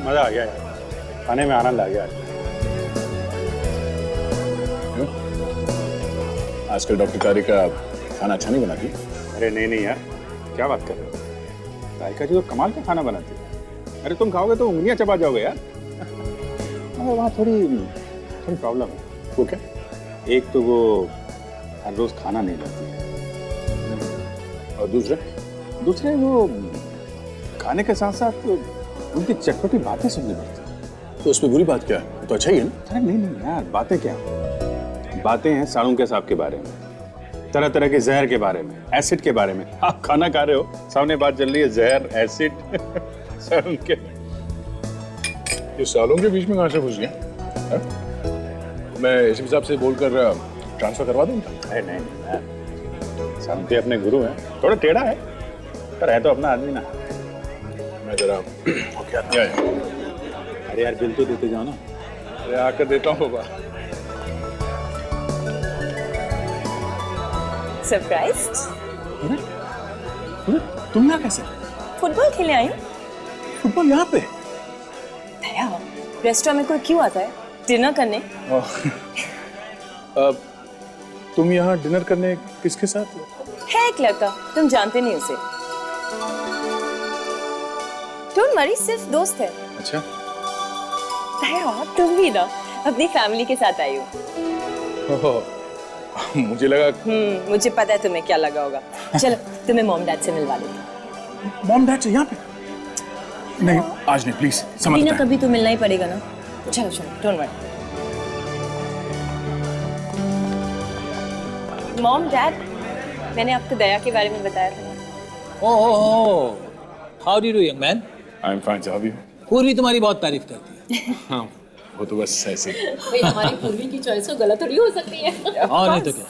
मजा आ गया यार, खाने में आनंद आ गया। आजकल डॉक्टर कारिका खाना अच्छा नहीं बनाती। अरे नहीं यार, क्या बात कर रहे हो? कारिका जी तो कमाल का खाना बनाती है। अरे तुम खाओगे तो उंगलियां चबा जाओगे यार। अरे वहाँ थोड़ी प्रॉब्लम है। वो क्या? एक तो वो हर रोज खाना नहीं लाती है, और दूसरे वो खाने के साथ साथ उनकी चटपटी बातें सुननी पड़ती है। तो उसमें बुरी बात क्या है? तो अच्छा ही है ना। अरे नहीं यार, बातें क्या, बातें हैं साड़ू के सांप के बारे में, तरह तरह के जहर के बारे में, एसिड के बारे में। आप खाना खा रहे हो, सामने बात चल रही है जहर, एसिड, साड़ू के। ये सालों के बीच में कहाँ से घुस गया? मैं इस हिसाब से बोलकर ट्रांसफर करवा दूँ? अरे नहीं यार, साड़ू के अपने गुरु हैं, थोड़ा टेढ़ा है पर है तो अपना आदमी ना। मैं जरा क्या था? अरे यार बिल तो देते जाओ ना। अरे आकर देता हूँ बाबा। सरप्राइज्ड? तुम यहाँ कैसे? फुटबॉल खेलने आई हूँ। फुटबॉल यहाँ पे? दया, रेस्टोरेंट में कोई क्यों आता है डिनर करने? तुम यहाँ डिनर करने किसके साथ? है एक लड़का, तुम जानते नहीं उसे। डोंट वरी, सिर्फ दोस्त है। अच्छा। दया, तुम भी ना अपनी फैमिली के साथ आई हो। मुझे लगा। मुझे पता है तुम्हें क्या लगा होगा। चलो तुम्हें मॉम डैड से मिलवा देती हूँ। मॉम डैड से यहाँ पे? नहीं आज नहीं, प्लीज समझ। कभी ना कभी तो मिलना ही पड़ेगा ना। चलो डोंट वरी। मॉम डैड, मैंने आपको दया के बारे में बताया था। Oh, how do you young man? I am fine, how are you? Purvi तुम्हारी बहुत तारीफ करती है। हाँ, वो तो बस ऐसे। भाई हमारी पूर्वी की चॉइस तो गलत थोड़ी हो सकती है। और नहीं तो क्या।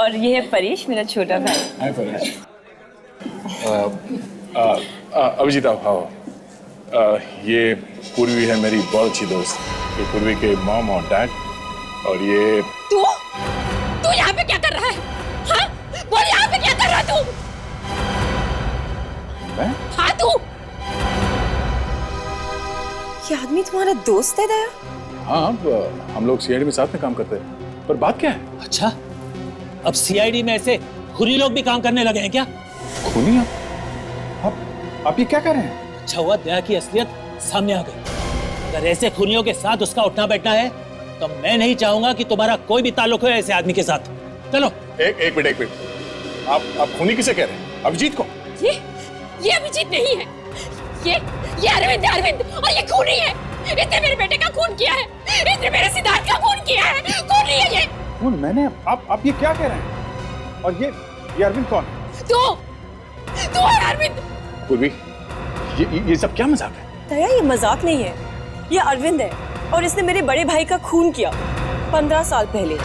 और ये है परेश, मेरा छोटा भाई। हाय परेश। अभिजीत आओ। ये पूर्वी है मेरी बहुत अच्छी दोस्त। ये पूर्वी के मॉम और डैड। और ये तू यहाँ पे क्या कर रहा है? हाँ? बोल, यहाँ पे क्या कर रहा है तू? मैं? हाँ तू। ये आदमी तुम्हारा दोस्त है दया? हाँ, हम लोग सीआईडी में साथ में काम करते हैं। पर बात क्या है? अच्छा, अब सीआईडी में ऐसे खुरी लोग भी काम करने लगे हैं क्या? खूनी? आप ये क्या कर रहे हैं? अच्छा हुआ दया की असलियत सामने आ गई। अगर ऐसे खूनियों के साथ उसका उठना बैठना है तो मैं नहीं चाहूंगा कि तुम्हारा कोई भी ताल्लुक हो ऐसे आदमी के साथ। चलो। एक मिनट। आप खूनी किसे कह रहे हैं? अभिजीत को? ये अभिजीत नहीं है। ये अरविंद और ये खूनी है। इसने मेरे बेटे का खून किया है। इसने मेरे सिद्धार्थ का खून किया है। खूनी है ये। कौन? मैंने? आप ये क्या कह रहे हैं? और ये अरविंद कौन? तू है अरविंद। पूर्वी, ये सब क्या मजाक है? दया, ये मजाक नहीं है, ये अरविंद है और इसने मेरे बड़े भाई का खून किया 15 साल पहले।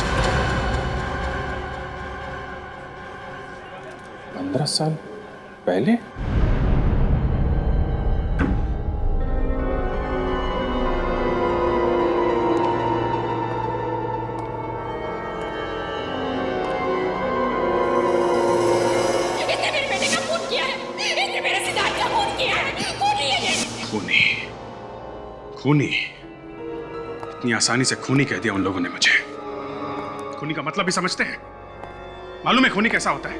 15 साल पहले? इसने मेरे बेटे का खून किया है। इसने मेरे सिद्धार्थ का खून किया है। खूनी है ये। खूनी? इतनी आसानी से खूनी कह दिया उन लोगों ने मुझे। खूनी का मतलब भी समझते हैं? मालूम है खूनी कैसा होता है?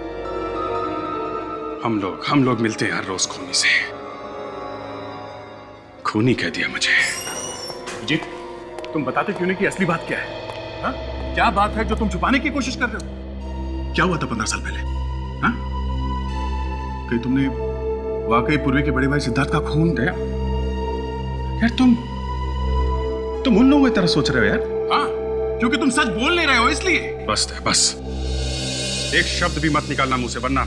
हम लोग मिलते हैं हर रोज खूनी से। खूनी कह दिया मुझे। जीत, तुम बताते क्यों नहीं कि असली बात क्या है? हा? क्या बात है जो तुम छुपाने की कोशिश कर रहे हो? क्या हुआ था 15 साल पहले? हा? कहीं तुमने वाकई पूर्वी के बड़े भाई सिद्धार्थ का खून किया? यार तुम उन लोगों की तरह सोच रहे हो यार। हाँ, क्योंकि तुम सच बोल नहीं रहे हो इसलिए। बस एक शब्द भी मत निकालना मुंह से, वरना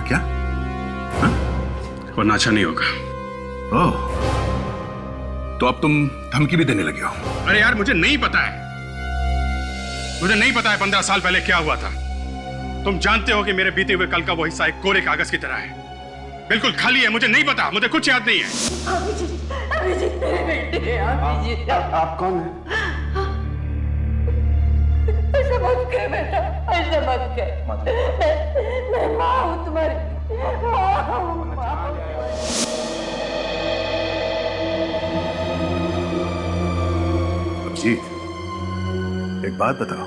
क्या? हाँ? वरना अच्छा नहीं होगा। ओह, तो अब तुम धमकी भी देने लगे हो? अरे यार मुझे नहीं पता है 15 साल पहले क्या हुआ था। तुम जानते हो कि मेरे बीते हुए कल का वो हिस्सा एक कोरे कागज की तरह है, बिल्कुल खाली है। मुझे नहीं पता, मुझे कुछ याद नहीं है। अभिजीत मेरे बेटे। आप कौन हैं? ऐसा मत कर बेटा, ऐसा मत कर। मैं माँ हूँ तुम्हारी। अभिजीत, एक बात बताओ,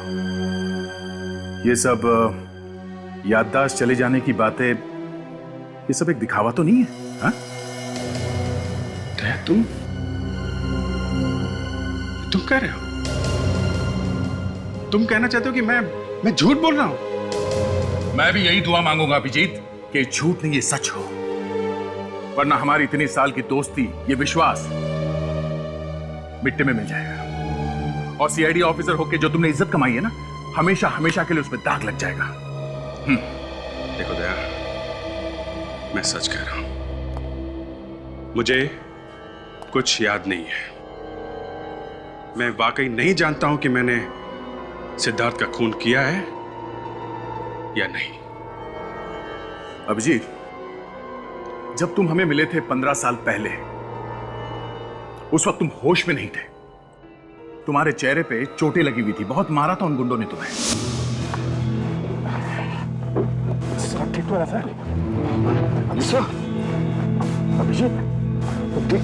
ये सब याददाश्त चले जाने की बातें, ये सब एक दिखावा तो नहीं है? हाँ? तुम कह रहे हो, तुम कहना चाहते हो कि मैं झूठ बोल रहा हूं? मैं भी यही दुआ मांगूंगा अभिजीत कि झूठ नहीं, ये सच हो, वरना हमारी इतनी साल की दोस्ती, ये विश्वास मिट्टी में मिल जाएगा। और सीआईडी ऑफिसर होके जो तुमने इज्जत कमाई है ना, हमेशा हमेशा के लिए उसमें दाग लग जाएगा। देखो दया, मैं सच कह रहा हूं, मुझे कुछ याद नहीं है। मैं वाकई नहीं जानता हूं कि मैंने सिद्धार्थ का खून किया है या नहीं। अभिजीत, जब तुम हमें मिले थे 15 साल पहले, उस वक्त तुम होश में नहीं थे। तुम्हारे चेहरे पे चोटें लगी हुई थी, बहुत मारा था उन गुंडों ने तुम्हें। ठीक तो है सर? अभिजीत, ठीक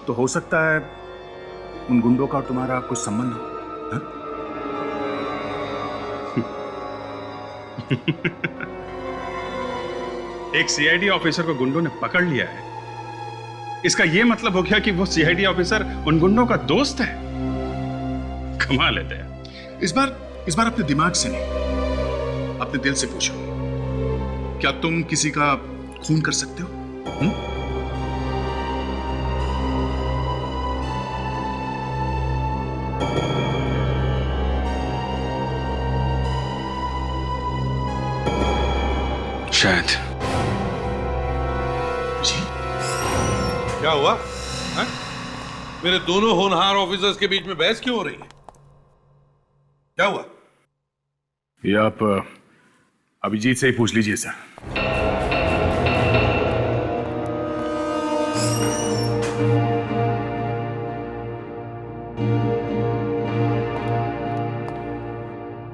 तो हो सकता है उन गुंडों का और तुम्हारा कुछ संबंध हो। हा? एक सीआईडी ऑफिसर को गुंडों ने पकड़ लिया है, इसका यह मतलब हो गया कि वो सीआईडी ऑफिसर उन गुंडों का दोस्त है। कमाल है दया। इस बार अपने दिमाग से नहीं, अपने दिल से पूछो, क्या तुम किसी का खून कर सकते हो? शायद। क्या हुआ है? मेरे दोनों होनहार ऑफिसर्स के बीच में बहस क्यों हो रही है? क्या हुआ? ये आप अभिजीत से ही पूछ लीजिए सर।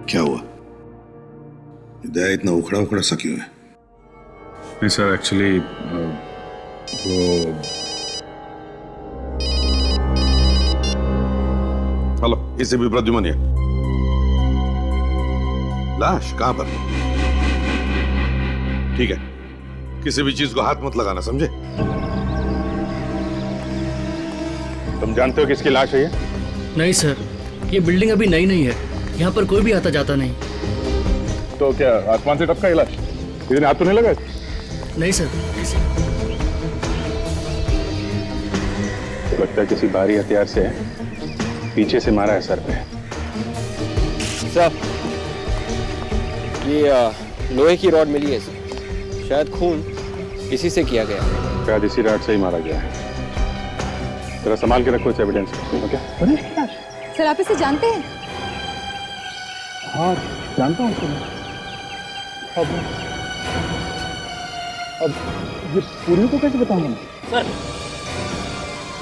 क्या हुआ? दया इतना उखड़ा उखड़ा सा क्यों है? नहीं सर, एक्चुअली वो हेलो, इसे भी प्रद्युमन है। लाश कहां पर? ठीक है, किसी भी चीज को हाथ मत लगाना, समझे? तुम जानते हो किसकी लाश है ये? नहीं सर, ये बिल्डिंग अभी नई नहीं है, यहाँ पर कोई भी आता जाता नहीं। तो क्या आसमान से टपका लाश? किसी ने हाथ तो नहीं लगा? नहीं सर। लगता है किसी भारी हथियार से पीछे से मारा है सर पे। सर, ये लोहे की रॉड मिली है सर, शायद खून इसी से किया गया। शायद इसी रॉड से ही मारा गया है। जरा संभाल के रखो इस एविडेंस को, ओके? सर, आप इसे जानते हैं? हाँ, जानता हूँ सर। अब ये पूरी को कैसे बताऊंगा मैं? सर,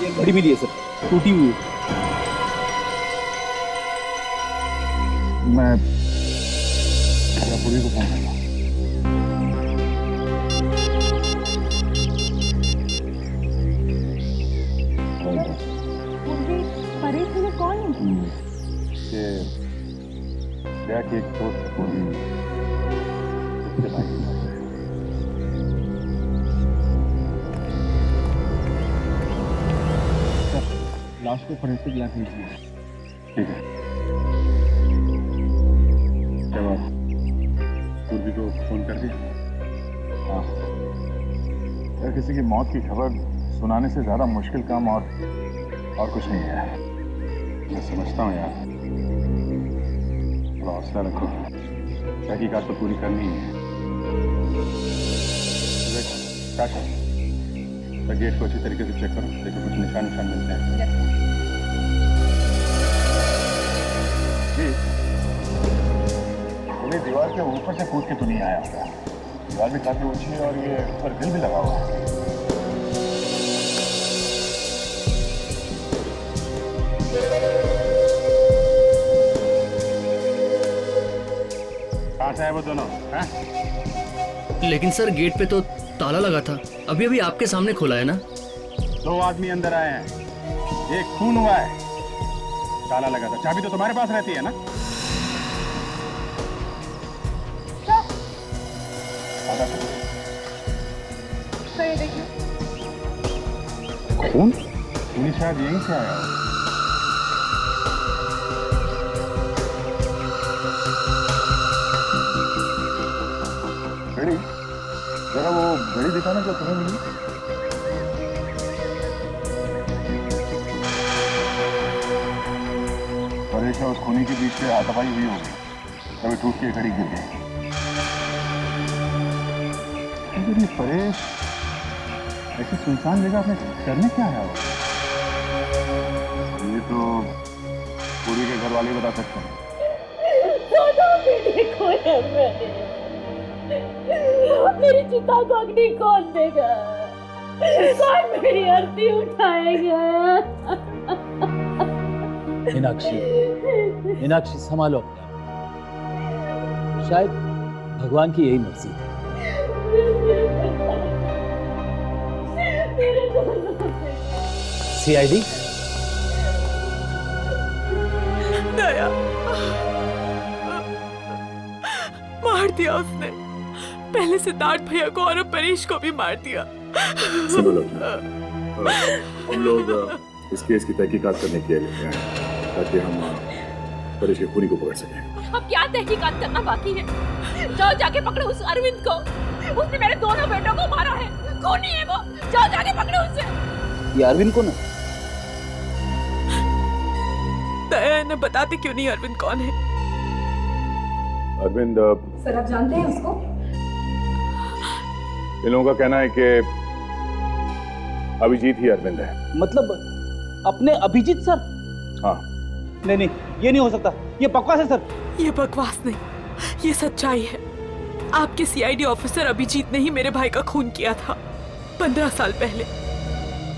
ये घड़ी मिली है सर, टूटी हुई है। मैं पूरी को फोन करता हूँ। कौन है? ये दया की एक दोस्त पूरी लाश को फोरेंसिक लैब भेजिए। ठीक है। जब आप पूर्वी को फोन कर दिया? हाँ। यार, किसी की मौत की खबर सुनाने से ज्यादा मुश्किल काम और कुछ नहीं है। मैं समझता हूँ यार, थोड़ा हौसला रखो, तहकीकात तो पूरी करनी है। गेट को अच्छी तरीके से चेक करो, देखो कुछ निशान मिलते हैं। जी, पूरी दीवार के ऊपर से कूद के तो नहीं आया होगा। दीवार भी काफी ऊंची है और ये ऊपर ग्रिल भी लगा हुआ है। कहाँ से आए वो दोनों? लेकिन सर, गेट पे तो ताला लगा था, अभी अभी आपके सामने खोला है ना। 2 आदमी अंदर आए हैं, एक खून हुआ है, ताला लगा था, चाबी तो तुम्हारे पास रहती है ना? खून? खून शायद यहीं से आया हो। घड़ी, जरा वो घड़ी दिखाना जो तुम्हें मिली। परेश और उस खूनी के बीच से हाथापाई हुई होगी, तभी टूट के घड़ी गिर गई। लेकिन ये परेश ऐसी सुनसान जगह में करने क्या आया होगा? ये तो पूरी के घर वाले बता सकते हैं। मेरी चिता को अग्नि कौन देगा? कौन मेरी आरती उठाएगा? मीनाक्षी, मीनाक्षी संभालो अपने। शायद भगवान की यही मर्जी थी। सीआईडी? दया, मार दिया उसने। पहले सिद्धार्थ भैया को और अब परेश को भी मार दिया। सुनो लोग, हम लोग इस केस की तहकीकात करने के लिए आए हैं ताकि हम परेश के खूनी को पकड़ सकें। अब क्या तहकीकात करना बाकी है? जाओ जाके पकड़ो उस अरविंद को। उसने मेरे दोनों बेटों को मारा है, खूनी है वो। जाओ जाके पकड़ो उसे। ये अरविंद को ना? दया, इन्हें बताते क्यों नहीं अरविंद कौन है? अरविंद, सर आप जानते हैं उसको? इन लोगों का कहना है कि अभिजीत ही अरविंद है। मतलब अपने अभिजीत सर? हाँ। नहीं नहीं, ये नहीं हो सकता, ये बकवास है सर। ये बकवास नहीं, ये सच्चाई है। आपके सीआईडी ऑफिसर अभिजीत ने ही मेरे भाई का खून किया था 15 साल पहले,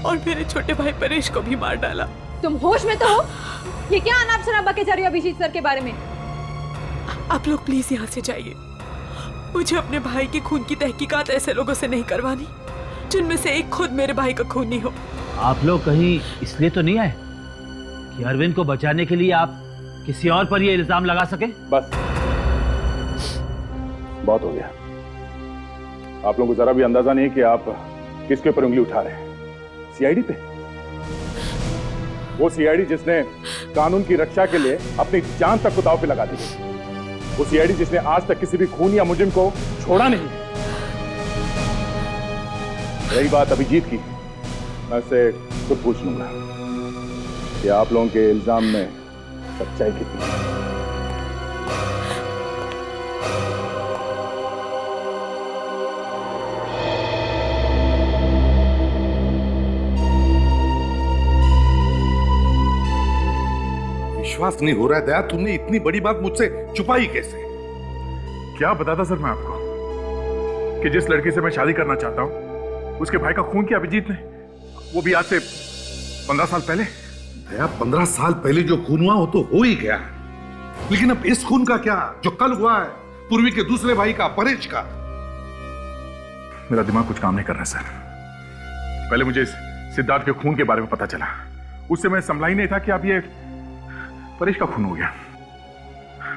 और मेरे छोटे भाई परेश को भी मार डाला। तुम होश में तो हो? ये क्या अनाप शनाप बके जा रही हो अभिजीत सर के बारे में? आप लोग प्लीज यहाँ से जाइए। मुझे अपने भाई के खून की तहकीकात ऐसे लोगों से नहीं करवानी जिनमें से एक खुद मेरे भाई का खूनी हो। आप लोग कहीं इसलिए तो नहीं आए कि अरविंद को बचाने के लिए आप किसी और पर ये इल्जाम लगा सके? बस बहुत हो गया। आप लोगों को जरा भी अंदाजा नहीं कि आप किसके ऊपर उंगली उठा रहे हैं। सीआईडी पे? वो सीआईडी जिसने कानून की रक्षा के लिए अपनी जान तक को दांव पे लगा दी। वो सीआईडी जिसने आज तक किसी भी खून या मुजरिम को छोड़ा नहीं। रही बात अभिजीत की, मैं उससे खुद पूछ लूंगा कि आप लोगों के इल्जाम में सच्चाई कितनी है। विश्वास नहीं हो रहा है दया, तुमने इतनी बड़ी बात मुझसे छुपाई कैसे? क्या बताता सर मैं आपको कि जिस लड़की से मैं शादी करना चाहता हूं उसके भाई का खून किया अभिजीत ने, वो भी आज से 15 साल पहले। दया, 15 साल पहले जो खून हुआ वो तो हो ही गया, लेकिन अब इस खून का क्या जो कल हुआ है, पूर्वी के दूसरे भाई का, परेश का? मेरा दिमाग कुछ काम नहीं कर रहा सर। पहले मुझे सिद्धार्थ के खून के बारे में पता चला, उससे मैं संभला ही नहीं था कि अब ये परेश का खून हो गया।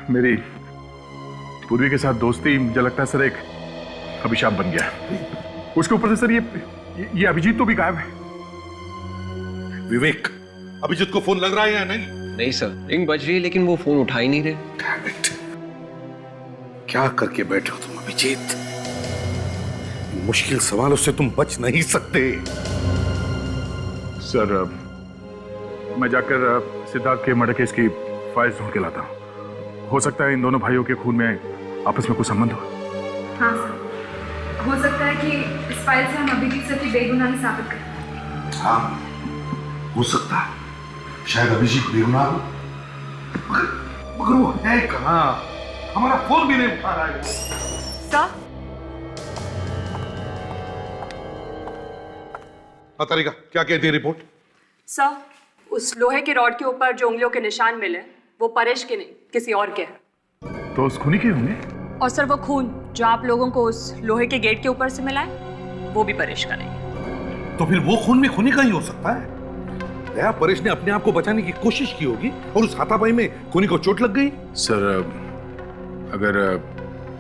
मेरी पूर्वी के साथ दोस्ती मुझे लगता है सर एक अभिशाप बन गया। उसके ऊपर से सर ये अभिजीत तो भी गायब है। विवेक, अभिजीत को फोन लग रहा है या नहीं? नहीं सर, रिंग बज रही है लेकिन वो फोन उठा ही नहीं रहे। क्या करके बैठे हो तुम अभिजीत? मुश्किल सवालों से तुम बच नहीं सकते। सर मैं जाकर सिद्धार्थ के मर्डर केस की फाइल ढूंढ के लाता हूँ। हो सकता है इन दोनों भाइयों के खून में आपस में कुछ संबंध हो। हाँ सर, हो सकता है कि इस फाइल से हम अभिजीत सर की बेगुनाही साबित करें। हाँ, हो सकता है। शायद अभिजीत बेगुनाह हो, मगर वो है कहाँ? हमारा फोन भी नहीं उठा रहा है। सर, तारिका, क्या कहती है रिपोर्ट? सर, उस लोहे के रॉड के ऊपर जो उंगलियों के निशान मिले वो परेश के नहीं किसी और के हैं। तो उस खूनी के होंगे? और सर वो खून जो आप लोगों को उस लोहे के गेट के ऊपर से मिला है वो भी परेश का नहीं। तो फिर वो खून भी खूनी का ही हो सकता है। दया, परेश ने अपने आप को बचाने की कोशिश की होगी और उस हाथापाई में खूनी को चोट लग गई। सर, अगर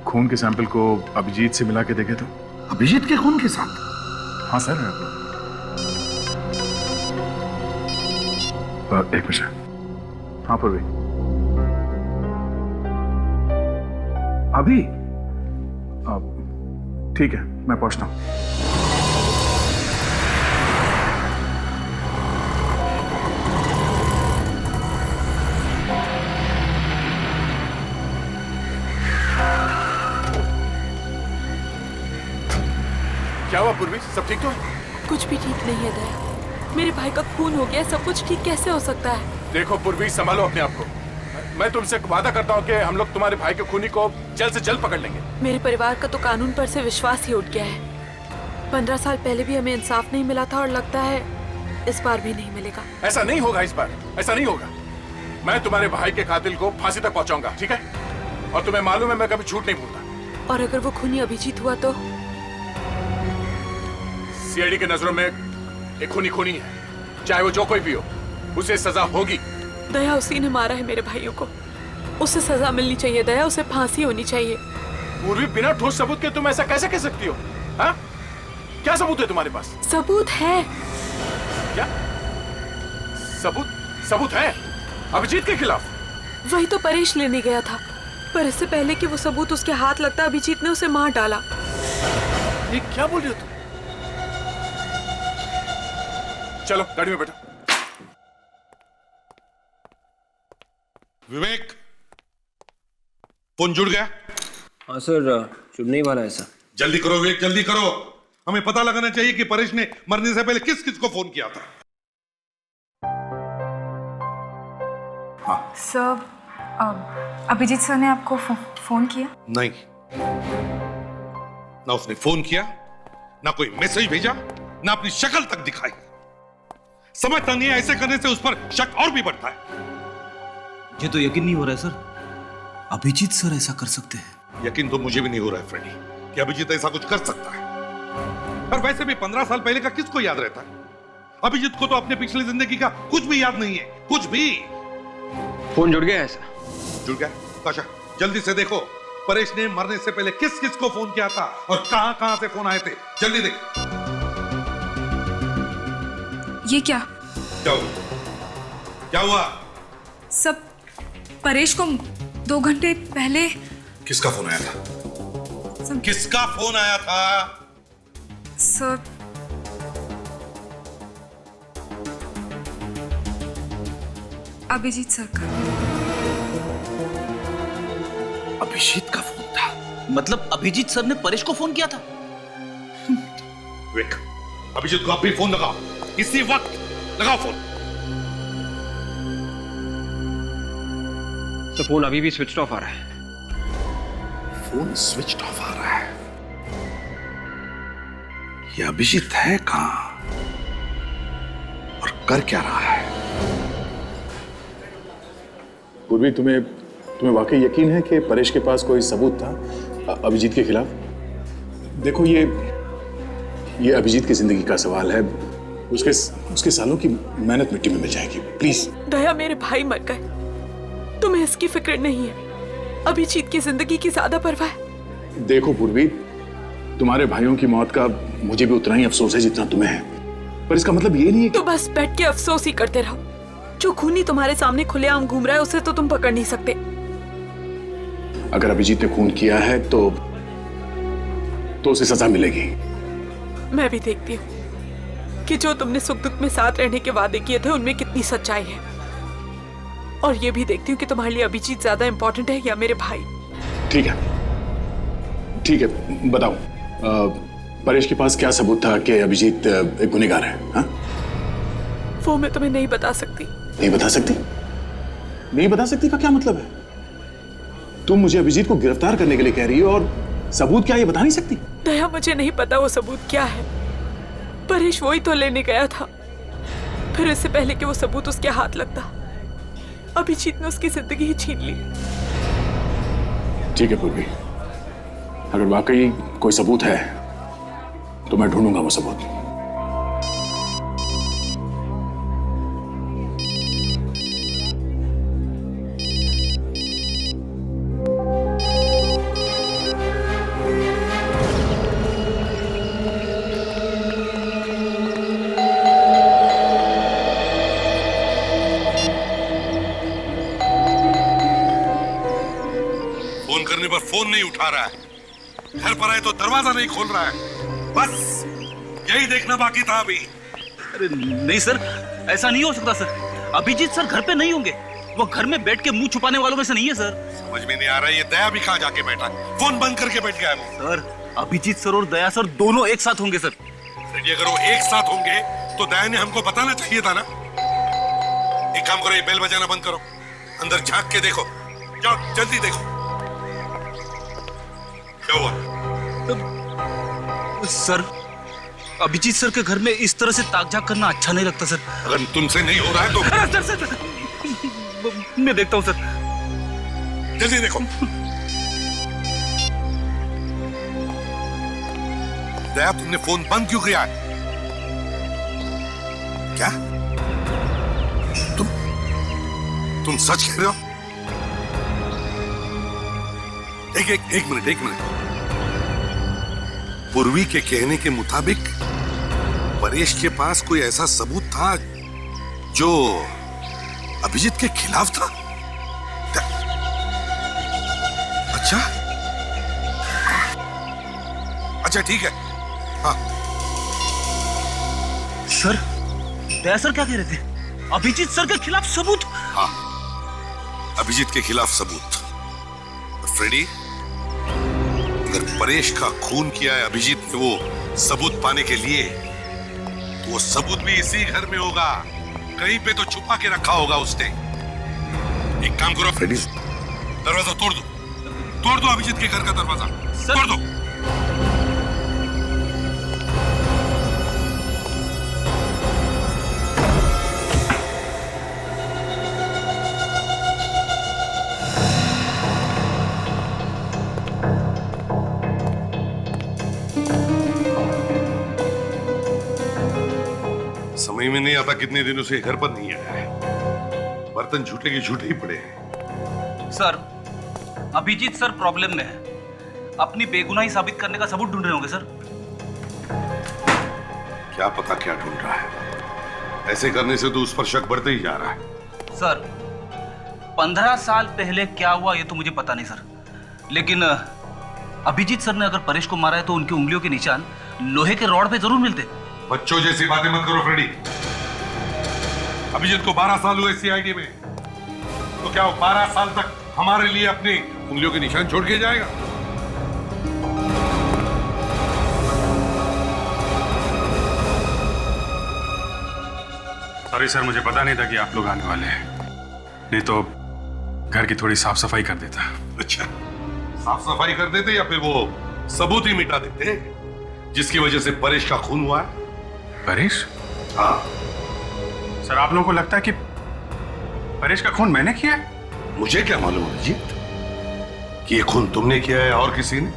खून के सैंपल को अभिजीत से मिला के देखे तो? अभिजीत के खून के साथ? हाँ सर। एक मिनट। हाँ पूर्वी, अभी ठीक है, मैं पहुंचता हूं। क्या हुआ पूर्वी, सब ठीक तो है? कुछ भी ठीक नहीं है दया, मेरे भाई का खून हो गया, सब कुछ ठीक कैसे हो सकता है? देखो पूर्वी, संभालो अपने आप को। मैं तुमसे वादा करता हूँ कि हम लोग तुम्हारे भाई के खूनी को जल्द से जल्द पकड़ लेंगे। मेरे परिवार का तो कानून पर से विश्वास ही उठ गया है। 15 साल पहले भी हमें इंसाफ नहीं मिला था और लगता है इस बार भी नहीं मिलेगा। ऐसा नहीं होगा, इस बार ऐसा नहीं होगा। मैं तुम्हारे भाई के कातिल को फांसी तक पहुंचाऊंगा, ठीक है? और तुम्हें मालूम है मैं कभी झूठ नहीं बोलता। और अगर वो खूनी अभिजीत हुआ तो? सीआईडी के नजरों में एक खूनी खूनी है, चाहे वो जो कोई भी हो, उसे सजा होगी। दया, उसी ने मारा है मेरे भाइयों को, उसे सजा मिलनी चाहिए दया, उसे फांसी होनी चाहिए। पूर्वी, बिना ठोस सबूत के तुम ऐसा कैसे कह सकती हो? हाँ? क्या सबूत है तुम्हारे पास? सबूत है। क्या सबूत है अभिजीत के खिलाफ? वही तो परेश लेने गया था, पर इससे पहले कि वो सबूत उसके हाथ लगता अभिजीत ने उसे मार डाला। ये क्या बोल रही हो तुम? चलो गाड़ी में बैठो। विवेक, फोन जुड़ गया? हाँ सर, जुड़ने ही वाला है सर। जल्दी करो विवेक, जल्दी करो। हमें पता लगाना चाहिए कि परेश ने मरने से पहले किस किस को फोन किया था। सर, अभिजीत सर ने आपको फोन किया? नहीं, ना उसने फोन किया, ना कोई मैसेज भेजा, ना अपनी शक्ल तक दिखाई। समझता नहीं है, ऐसे करने से उस पर शक और भी बढ़ता है। ये तो यकीन नहीं हो रहा है सर, अभिजीत सर ऐसा कर सकते हैं। यकीन तो मुझे भी नहीं हो रहा है फ्रेडी कि अभिजीत ऐसा कुछ कर सकता है। पर वैसे भी 15 साल पहले का किसको याद रहता है? अभिजीत को तो अपने पिछली जिंदगी का कुछ भी याद नहीं है, कुछ भी। फोन जुड़ गया है सर। जुड़ गया? काशा, जल्दी से देखो परेश ने मरने से पहले किस किस को फोन किया था और कहां कहां से फोन आए थे। जल्दी देख। ये क्या? क्या हुआ? सब परेश को 2 घंटे पहले। किसका फोन आया था? किसका फोन आया था? सर, अभिजीत सर का। अभिजीत का फोन था? मतलब अभिजीत सर ने परेश को फोन किया था? विवेक, अभिजीत को अभी फोन लगाओ, इसी वक्त लगाओ फोन। तो फोन अभी भी स्विच ऑफ आ रहा है। फोन स्विच ऑफ आ रहा है? ये अभिजीत है कहां और कर क्या रहा है? पूर्वी, तुम्हें वाकई यकीन है कि परेश के पास कोई सबूत था अभिजीत के खिलाफ? देखो, ये अभिजीत की जिंदगी का सवाल है। उसके सालों की मेहनत मिट्टी में मिल जाएगी। प्लीज। दया, मेरे भाई मर गए, तुम्हें इसकी फिक्र नहीं है। अभिजीत की जिंदगी की ज्यादा परवाह है। देखो पूर्वी, तुम्हारे भाइयों की मौत का मुझे भी उतना ही अफसोस है जितना तुम्हें है, पर इसका मतलब ये नहीं है कि... तो बस बैठ के अफसोस ही करते रहो। जो खूनी तुम्हारे सामने खुलेआम घूम रहा है उसे तो तुम पकड़ नहीं सकते। अगर अभिजीत ने खून किया है तो उसे सजा मिलेगी। मैं भी देखती हूँ कि जो तुमने सुख दुख में साथ रहने के वादे किए थे उनमें कितनी सच्चाई है, और ये भी देखती हूँ कि तुम्हारे लिए अभिजीत ज्यादा इंपॉर्टेंट है या मेरे भाई। ठीक है, बताओ परेश के पास क्या सबूत था कि अभिजीत एक गुनहगार है? हाँ? वो मैं तुम्हें नहीं बता सकती। नहीं बता सकती? नहीं बता सकती का क्या मतलब है? तुम मुझे अभिजीत को गिरफ्तार करने के लिए कह रही हो और सबूत क्या ये बता नहीं सकती? दया, मुझे नहीं पता वो सबूत क्या है। परेश वही तो लेने गया था, फिर इससे पहले कि वो सबूत उसके हाथ लगता अभिजीत ने उसकी जिंदगी ही छीन ली। ठीक है पूर्वी, अगर वाकई कोई सबूत है तो मैं ढूंढूंगा वो सबूत। फोन नहीं उठा रहा है, घर पर आए तो दरवाजा नहीं खोल रहा है। बस यही देखना बाकी था अभी। अरे नहीं सर, ऐसा नहीं हो सकता सर। अभिजीत सर घर पे नहीं होंगे। वो घर में बैठ के मुंह छुपाने वालों में से नहीं है सर। समझ में नहीं आ रहा है, ये दया भी कहाँ जाके बैठा है? फोन बंद करके बैठ गया है वो। सर अभिजीत सर और दया सर दोनों एक साथ होंगे सर। फ्रेडी, अगर वो एक साथ होंगे तो दया ने हमको बताना चाहिए था ना। एक काम करो, ये बेल बजाना बंद करो, अंदर झांक के देखो, जाओ जल्दी देखो क्या हुआ। सर अभिजीत सर के घर में इस तरह से ताक-झाक करना अच्छा नहीं लगता सर। अगर तुमसे नहीं हो रहा है तो अरे सर मैं देखता हूँ सर। जल्दी देखो। दया, तुमने फोन बंद क्यों किया है? क्या तुम सच कह रहे हो? एक मिनट। पूर्वी के कहने के मुताबिक परेश के पास कोई ऐसा सबूत था जो अभिजीत के खिलाफ था। अच्छा ठीक है। हाँ सर, दया सर क्या कह रहे थे? अभिजीत सर के खिलाफ सबूत? हाँ, अभिजीत के खिलाफ सबूत। फ्रेडी, अगर परेश का खून किया है अभिजीत ने वो सबूत पाने के लिए, तो वो सबूत भी इसी घर में होगा। कहीं पे तो छुपा के रखा होगा उसने। एक काम करो फ्रेडी, दरवाजा तोड़ दो अभिजीत के घर का दरवाजा तोड़ दो। समझ में नहीं आता कितने दिनों से घर पर नहीं आया है। बर्तन झूठे के झूठे ही पड़े हैं। सर अभिजीत सर प्रॉब्लम में है। अपनी बेगुनाही साबित करने का सबूत ढूंढ रहे होंगे सर। क्या पता क्या ढूंढ रहा है। ऐसे करने से तो उस पर शक बढ़ते ही जा रहा है। सर 15 साल पहले क्या हुआ ये तो मुझे पता नहीं सर, लेकिन अभिजीत सर ने अगर परेश को मारा है तो उनकी उंगलियों के निशान लोहे के रॉड पे जरूर मिलते। बच्चों जैसी बातें मत करो फ्रेडी। अभिजीत को 12 साल हुए सीआईडी में, तो क्या वो 12 साल तक हमारे लिए अपनी उंगलियों के निशान छोड़ के जाएगा? सॉरी सर, मुझे पता नहीं था कि आप लोग आने वाले हैं, नहीं तो घर की थोड़ी साफ सफाई कर देता। अच्छा, साफ सफाई कर देते या फिर वो सबूत ही मिटा देते जिसकी वजह से परेश का खून हुआ है? परेश? हाँ सर, आप लोगों को लगता है कि परेश का खून मैंने किया है? मुझे क्या मालूम अभिजीत कि ये खून तुमने किया है और किसी ने?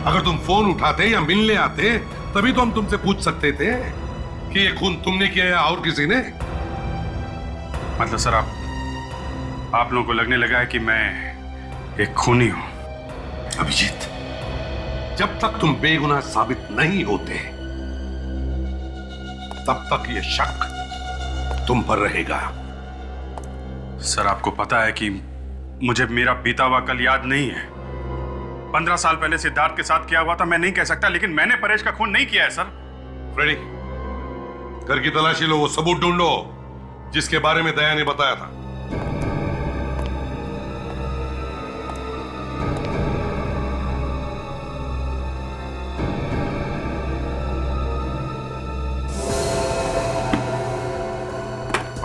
अगर तुम फोन उठाते या मिलने आते तभी तो हम तुमसे पूछ सकते थे कि ये खून तुमने किया है और किसी ने। मतलब सर आप लोगों को लगने लगा है कि मैं एक खूनी हूं? अभिजीत, जब तक तुम बेगुनाह साबित नहीं होते तब तक ये शक तुम पर रहेगा। सर, आपको पता है कि मुझे मेरा बीता हुआ कल याद नहीं है। 15 साल पहले सिद्धार्थ के साथ क्या हुआ था मैं नहीं कह सकता, लेकिन मैंने परेश का खून नहीं किया है सर। फ्रेडी, घर की तलाशी लो, वो सबूत ढूंढो जिसके बारे में दया ने बताया था।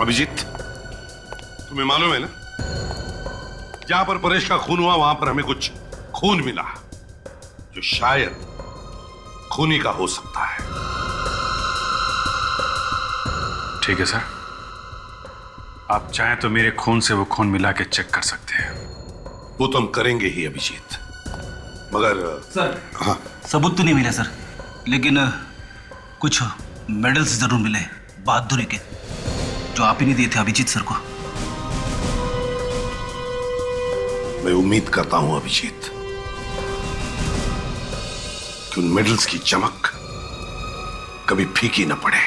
अभिजीत, तुम्हें मालूम है ना, जहां पर परेश का खून हुआ वहां पर हमें कुछ खून मिला जो शायद खूनी का हो सकता है। ठीक है सर, आप चाहें तो मेरे खून से वो खून मिला के चेक कर सकते हैं। वो तो हम करेंगे ही अभिजीत, मगर सर हाँ, सबूत तो नहीं मिला सर, लेकिन कुछ मेडल्स जरूर मिले बहादुरी के, जो आप ही नहीं दिए थे अभिजीत सर को। मैं उम्मीद करता हूं अभिजीत कि उन मेडल्स की चमक कभी फीकी न पड़े।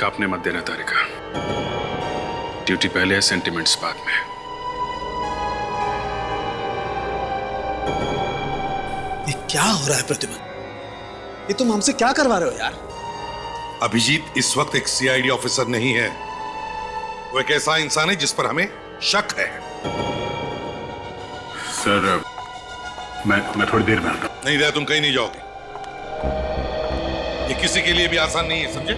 कांपने मत देना तारिका। ड्यूटी पहले है, सेंटिमेंट्स बाद में। ये क्या हो रहा है प्रतिमन? ये तुम हमसे क्या करवा रहे हो यार? अभिजीत इस वक्त एक सीआईडी ऑफिसर नहीं है। वो एक ऐसा इंसान है जिस पर हमें शक है। सर मैं थोड़ी देर में आता हूं। नहीं दया, तुम कहीं नहीं जाओगे। ये किसी के लिए भी आसान नहीं है, समझे?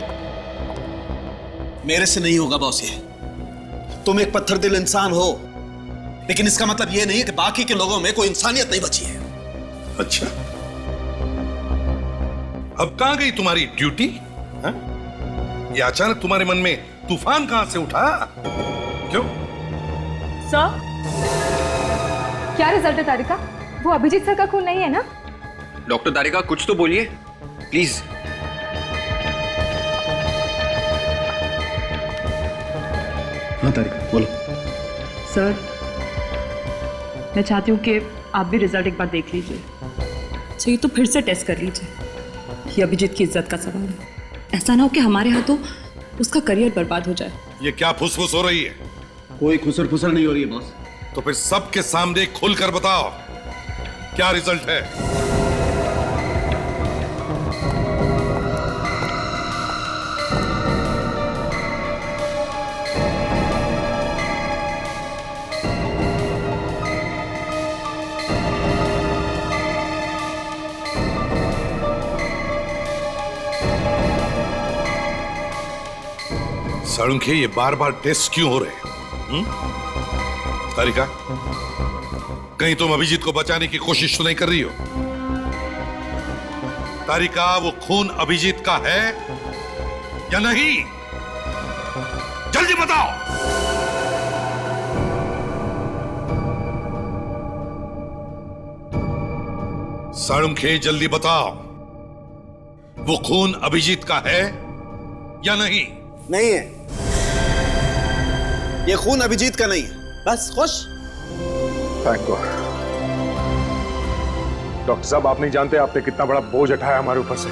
मेरे से नहीं होगा बॉस ये। तुम एक पत्थर दिल इंसान हो, लेकिन इसका मतलब ये नहीं है कि बाकी के लोगों में कोई इंसानियत नहीं बची है। अच्छा, अब कहां गई तुम्हारी ड्यूटी? हाँ? ये अचानक तुम्हारे मन में तूफान कहां से उठा? क्यों? सर, क्या रिजल्ट है तारिका? वो अभिजीत सर का खून नहीं है ना? डॉक्टर तारिका कुछ तो बोलिए प्लीज। हाँ तारिका बोलो। सर, मैं चाहती हूँ कि आप भी रिजल्ट एक बार देख लीजिए। चाहिए तो फिर से टेस्ट कर लीजिए। ये अभिजीत की इज्जत का सवाल है। ऐसा ना हो कि हमारे हाथों उसका करियर बर्बाद हो जाए। ये क्या फुसफुस हो रही है? कोई खुसर फुसर नहीं हो रही है बॉस। तो फिर सबके सामने खुलकर बताओ क्या रिजल्ट है? साळुंखे, ये बार बार टेस्ट क्यों हो रहे? तारिका, कहीं तुम अभिजीत को बचाने की कोशिश तो नहीं कर रही हो? तारिका, वो खून अभिजीत का है या नहीं? जल्दी बताओ। साळुंखे, जल्दी बताओ, वो खून अभिजीत का है या नहीं? नहीं है, ये खून अभिजीत का नहीं है। बस खुश? Thank God. डॉक्टर साहब, आप नहीं जानते आपने कितना बड़ा बोझ उठाया हमारे ऊपर से।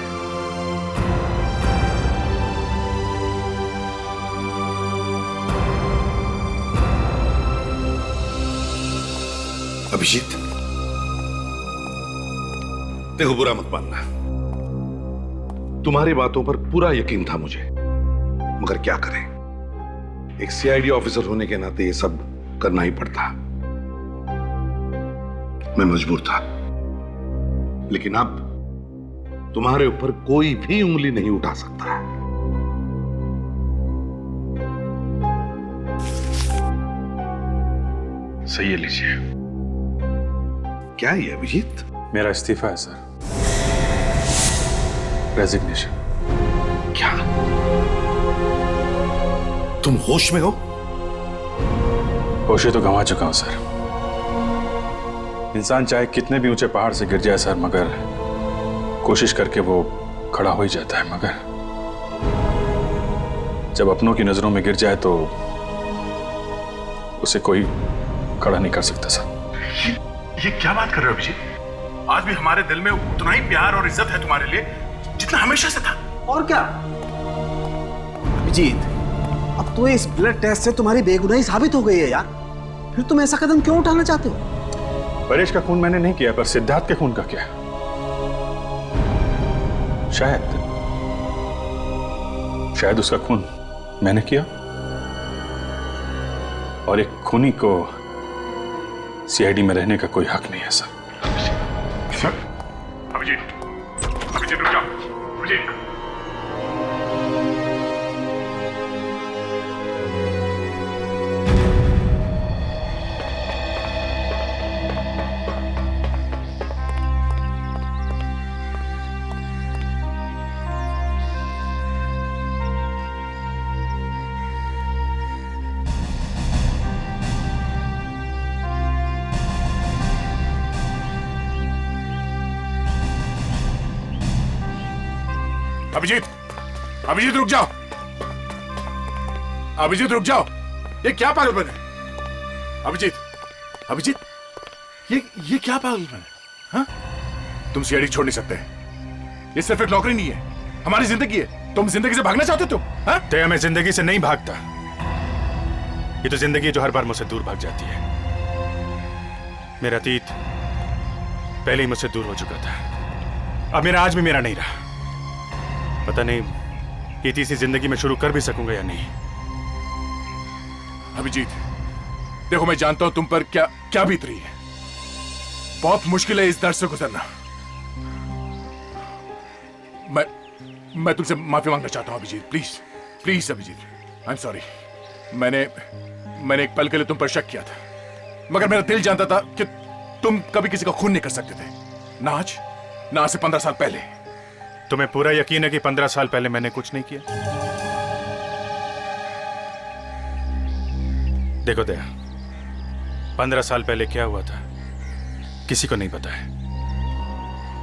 अभिजीत, देखो बुरा मत मानना, तुम्हारी बातों पर पूरा यकीन था मुझे, मगर क्या करें, एक सीआईडी ऑफिसर होने के नाते ये सब करना ही पड़ता। मैं मजबूर था, लेकिन अब तुम्हारे ऊपर कोई भी उंगली नहीं उठा सकता। सही है, लीजिए। क्या है अभिजीत? मेरा इस्तीफा है सर, रेजिग्नेशन। क्या तुम होश में हो? होश तो गंवा चुका हूं सर। इंसान चाहे कितने भी ऊंचे पहाड़ से गिर जाए सर, मगर कोशिश करके वो खड़ा हो ही जाता है, मगर जब अपनों की नजरों में गिर जाए तो उसे कोई खड़ा नहीं कर सकता सर। ये क्या बात कर रहे हो अभिजीत? आज भी हमारे दिल में उतना ही प्यार और इज्जत है तुम्हारे लिए जितना हमेशा से था। और क्या अभिजीत, अब तो इस ब्लड टेस्ट से तुम्हारी बेगुनाही साबित हो गई है यार, फिर तुम ऐसा कदम क्यों उठाना चाहते हो? परेश का खून मैंने नहीं किया, पर सिद्धार्थ के खून का क्या? शायद उसका खून मैंने किया, और एक खूनी को सीआईडी में रहने का कोई हक नहीं है सर। सर, अभिजीत रुक जाओ। अभिजीत, अभिजीत, अभिजीत रुक जाओ। अभिजीत रुक जाओ, ये क्या पागलपन है? अभिजीत, अभिजीत, ये क्या पागलपन है? हाँ? तुम सीआईडी छोड़ नहीं सकते। ये सिर्फ एक नौकरी नहीं है, हमारी जिंदगी है। तुम जिंदगी से भागना चाहते हो तुम? हाँ? दया, मैं जिंदगी से नहीं भागता। ये तो जिंदगी है जो हर बार मुझसे दूर भाग जाती है। मेरा अतीत पहले ही मुझसे दूर हो चुका था, अब मेरा आज भी मेरा नहीं रहा। पता नहीं ये तीसरी जिंदगी में शुरू कर भी सकूंगा या नहीं। अभिजीत, देखो मैं जानता हूं तुम पर क्या क्या बीत रही है। बहुत मुश्किल है इस दर्द से गुजरना। मैं तुमसे माफी मांगना चाहता हूं Abhijit, please please Abhijit, I am sorry. मैंने एक पल के लिए तुम पर शक किया था, मगर मेरा दिल जानता था कि तुम कभी किसी का खून नहीं कर सकते थे, ना आज से 15 साल पहले। तुम्हें पूरा यकीन है कि 15 साल पहले मैंने कुछ नहीं किया? देखो दया, 15 साल पहले क्या हुआ था किसी को नहीं पता है,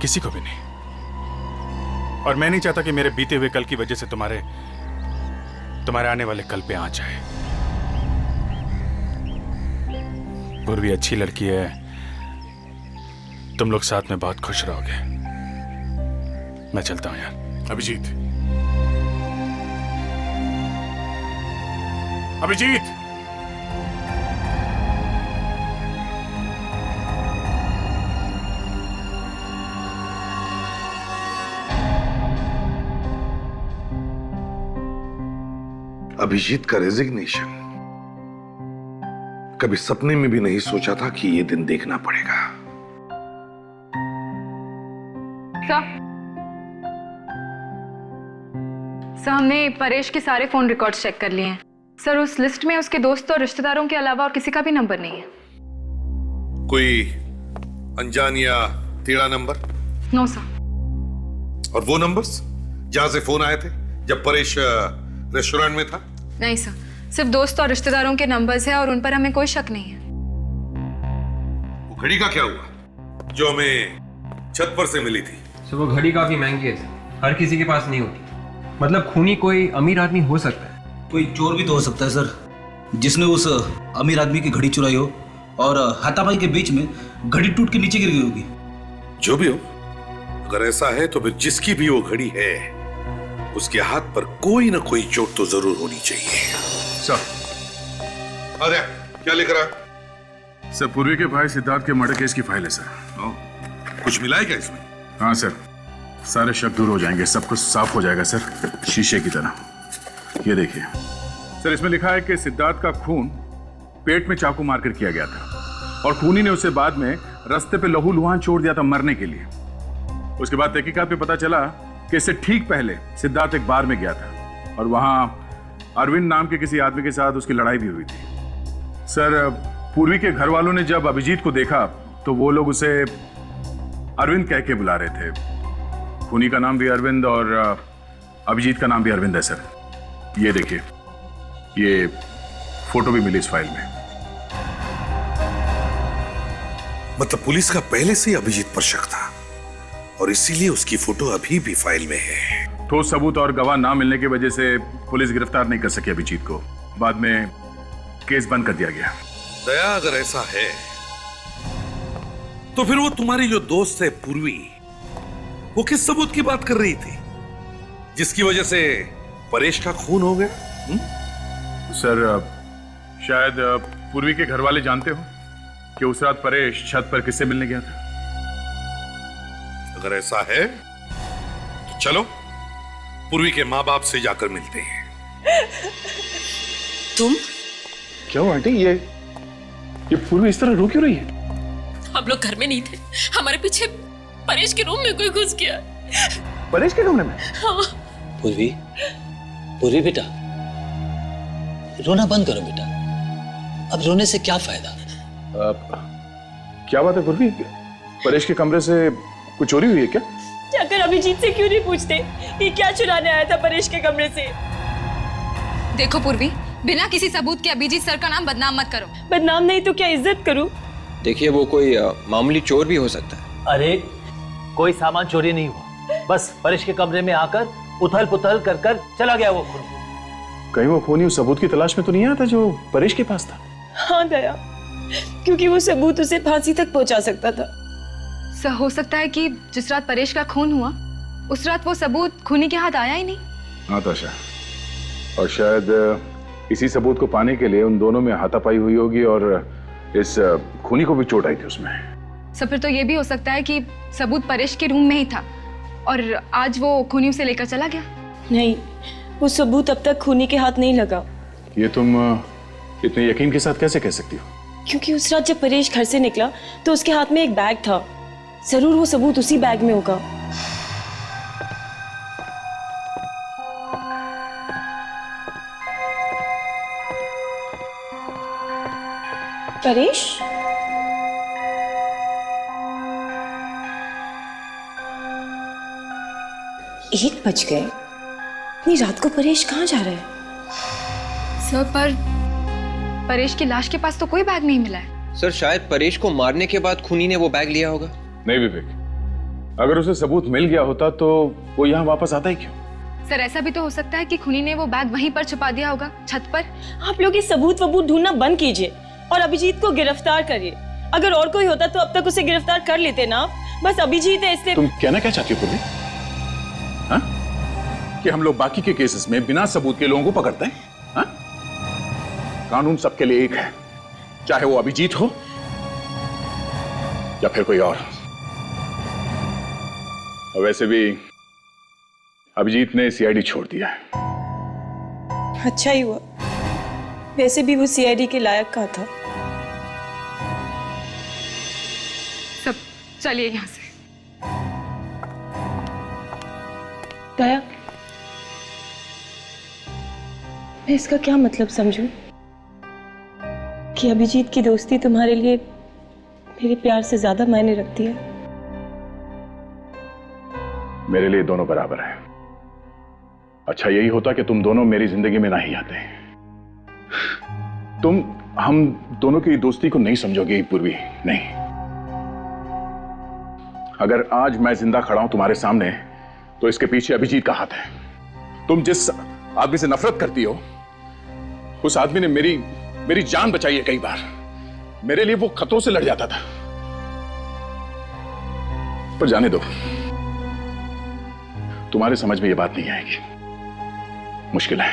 किसी को भी नहीं। और मैं नहीं चाहता कि मेरे बीते हुए कल की वजह से तुम्हारे आने वाले कल पे आंच आए। पूर्वी अच्छी लड़की है, तुम लोग साथ में बहुत खुश रहोगे। मैं चलता हूं यार। अभिजीत, अभिजीत, अभिजीत का रेजिग्नेशन कभी सपने में भी नहीं सोचा था कि ये दिन देखना पड़ेगा। सर, हमने परेश के सारे फोन रिकॉर्ड्स चेक कर लिए हैं। सर, उस लिस्ट में उसके दोस्तों और रिश्तेदारों के अलावा और किसी का भी नंबर नहीं है। कोई अनजान या टेढ़ा नंबर? No sir. और वो नंबर्स जहां से फोन आए थे जब परेश रेस्टोरेंट में था? नहीं सर, सिर्फ दोस्त और रिश्तेदारों के नंबर्स हैं और उन पर हमें कोई शक नहीं है। वो घड़ी का क्या हुआ जो हमें छत पर से मिली थी? सर वो घड़ी काफी महंगी है सर, हर किसी के पास नहीं होती। मतलब खूनी कोई अमीर आदमी हो सकता है, कोई चोर भी तो हो सकता है सर, जिसने उस अमीर आदमी की घड़ी चुराई हो और हाथापाई के बीच में घड़ी टूट के नीचे गिर गई होगी। जो भी हो, अगर ऐसा है तो फिर जिसकी भी वो घड़ी है उसके हाथ पर कोई ना कोई चोट तो जरूर होनी चाहिए। सर, अरे क्या लेकर आया? सर, पूर्वी के भाई सिद्धार्थ के मर्डर केस की फाइल है सर। कुछ मिला है क्या इसमें? हाँ सर, सारे शक दूर हो जाएंगे, सब कुछ साफ हो जाएगा सर, शीशे की तरह। ये देखिए सर, इसमें लिखा है कि सिद्धार्थ का खून पेट में चाकू मारकर किया गया था और खूनी ने उसे बाद में रास्ते पे लहूलुहान छोड़ दिया था मरने के लिए। उसके बाद तहकीकात में पता चला कि इससे ठीक पहले सिद्धार्थ एक बार में गया था और वहां अरविंद नाम के किसी आदमी के साथ उसकी लड़ाई भी हुई थी। सर, पूर्वी के घर वालों ने जब अभिजीत को देखा तो वो लोग उसे अरविंद कह के बुला रहे थे। खूनी का नाम भी अरविंद और अभिजीत का नाम भी अरविंद है सर। ये देखिए, ये फोटो भी मिली इस फाइल में। मतलब पुलिस का पहले से ही अभिजीत पर शक था और इसीलिए उसकी फोटो अभी भी फाइल में है। ठोस सबूत और गवाह ना मिलने की वजह से पुलिस गिरफ्तार नहीं कर सकी अभिजीत को। बाद में केस बंद कर दिया गया। दया, अगर ऐसा है तो फिर वो तुम्हारी जो दोस्त है पूर्वी, वो किस सबूत की बात कर रही थी जिसकी वजह से परेश का खून हो गया? सर, शायद पूर्वी के घर वाले जानते हो कि उस रात परेश छत पर किससे मिलने गया था। अगर ऐसा है तो चलो पूर्वी के माँ बाप से जाकर मिलते हैं। तुम? क्यों आंटी, ये पूर्वी इस तरह रो क्यों रही है? हम लोग घर में नहीं थे, हमारे पीछे परेश के रूम में कोई घुस गया। परेश के कमरे में? हाँ। पूर्वी, पूर्वी बेटा, रोना बंद करो बेटा, अब रोने से क्या फायदा? क्या बात है पूर्वी, परेश के कमरे से कुछ चोरी हुई है क्या? जाकर अभिजीत से क्यों नहीं पूछते ये क्या चुराने आया था परेश के कमरे से? देखो पूर्वी, बिना किसी सबूत के अभिजीत सर का नाम बदनाम मत करो। बदनाम नहीं तो क्या इज्जत करूं? देखिए वो कोई मामूली चोर भी हो सकता है। अरे कोई सामान चोरी नहीं हुआ, बस परेश के कमरे में आकर उथल पुथल कर कर चला गया वो खूनी। कहीं वो खूनी उस सबूत की तलाश में तो नहीं आया था जो परेश के पास था? हाँ दया, क्योंकि वो सबूत उसे फांसी तक पहुंचा सकता था। सर, हो सकता है कि जिस रात परेश का खून हुआ उस रात वो सबूत खूनी के हाथ आया ही नहीं। हाँ ताशा, और शायद इसी सबूत को पाने के लिए उन दोनों में हाथापाई हुई होगी और इस खूनी को भी चोट आई थी उसमें। सर फिर तो ये भी हो सकता है कि सबूत परेश के रूम में ही था और आज वो खूनी उसे लेकर चला गया। नहीं, वो सबूत अब तक खूनी के हाथ नहीं लगा। ये तुम इतने यकीन के साथ कैसे कह सकती हो? क्योंकि उस रात जब परेश घर से निकला तो उसके हाथ में एक बैग था। जरूर वो सबूत उसी बैग में होगा। परेश? 1 बज गए। इतनी रात को परेश कहाँ जा रहा है? सर पर परेश की लाश के पास तो कोई बैग नहीं मिला है। सर शायद परेश को मारने के बाद खूनी ने वो बैग लिया होगा। नहीं विवेक, अगर उसे सबूत मिल गया होता तो वो यहाँ वापस आता ही क्यों? सर ऐसा भी तो हो सकता है कि खूनी ने वो बैग वहीं पर छुपा दिया होगा, छत पर। आप लोग ये सबूत वबूत ढूंढना बंद कीजिए और अभिजीत को गिरफ्तार करिए। अगर और कोई होता तो अब तक उसे गिरफ्तार कर लेते ना। बस अभिजीत है इसलिए। तुम कहना क्या चाहती हो पूर्वी? हाँ? कि हम लोग बाकी के केसेस में बिना सबूत के लोगों को पकड़ते हैं? हाँ? कानून सबके लिए एक है, चाहे वो अभिजीत हो या फिर कोई और। और वैसे भी अभिजीत ने सीआईडी छोड़ दिया है। अच्छा ही हुआ, वैसे भी वो सीआईडी के लायक कहाँ था। सब चलिए यहाँ से। दया, मैं इसका क्या मतलब समझूं कि अभिजीत की दोस्ती तुम्हारे लिए मेरे प्यार से ज्यादा मायने रखती है? मेरे लिए दोनों बराबर हैं। अच्छा यही होता कि तुम दोनों मेरी जिंदगी में ना ही आते। तुम हम दोनों की दोस्ती को नहीं समझोगे पूर्वी, नहीं। अगर आज मैं जिंदा खड़ा हूं तुम्हारे सामने तो इसके पीछे अभिजीत का हाथ है। तुम जिस आदमी से नफरत करती हो उस आदमी ने मेरी जान बचाई है कई बार। मेरे लिए वो खतरों से लड़ जाता था। पर जाने दो, तुम्हारे समझ में ये बात नहीं आएगी, मुश्किल है।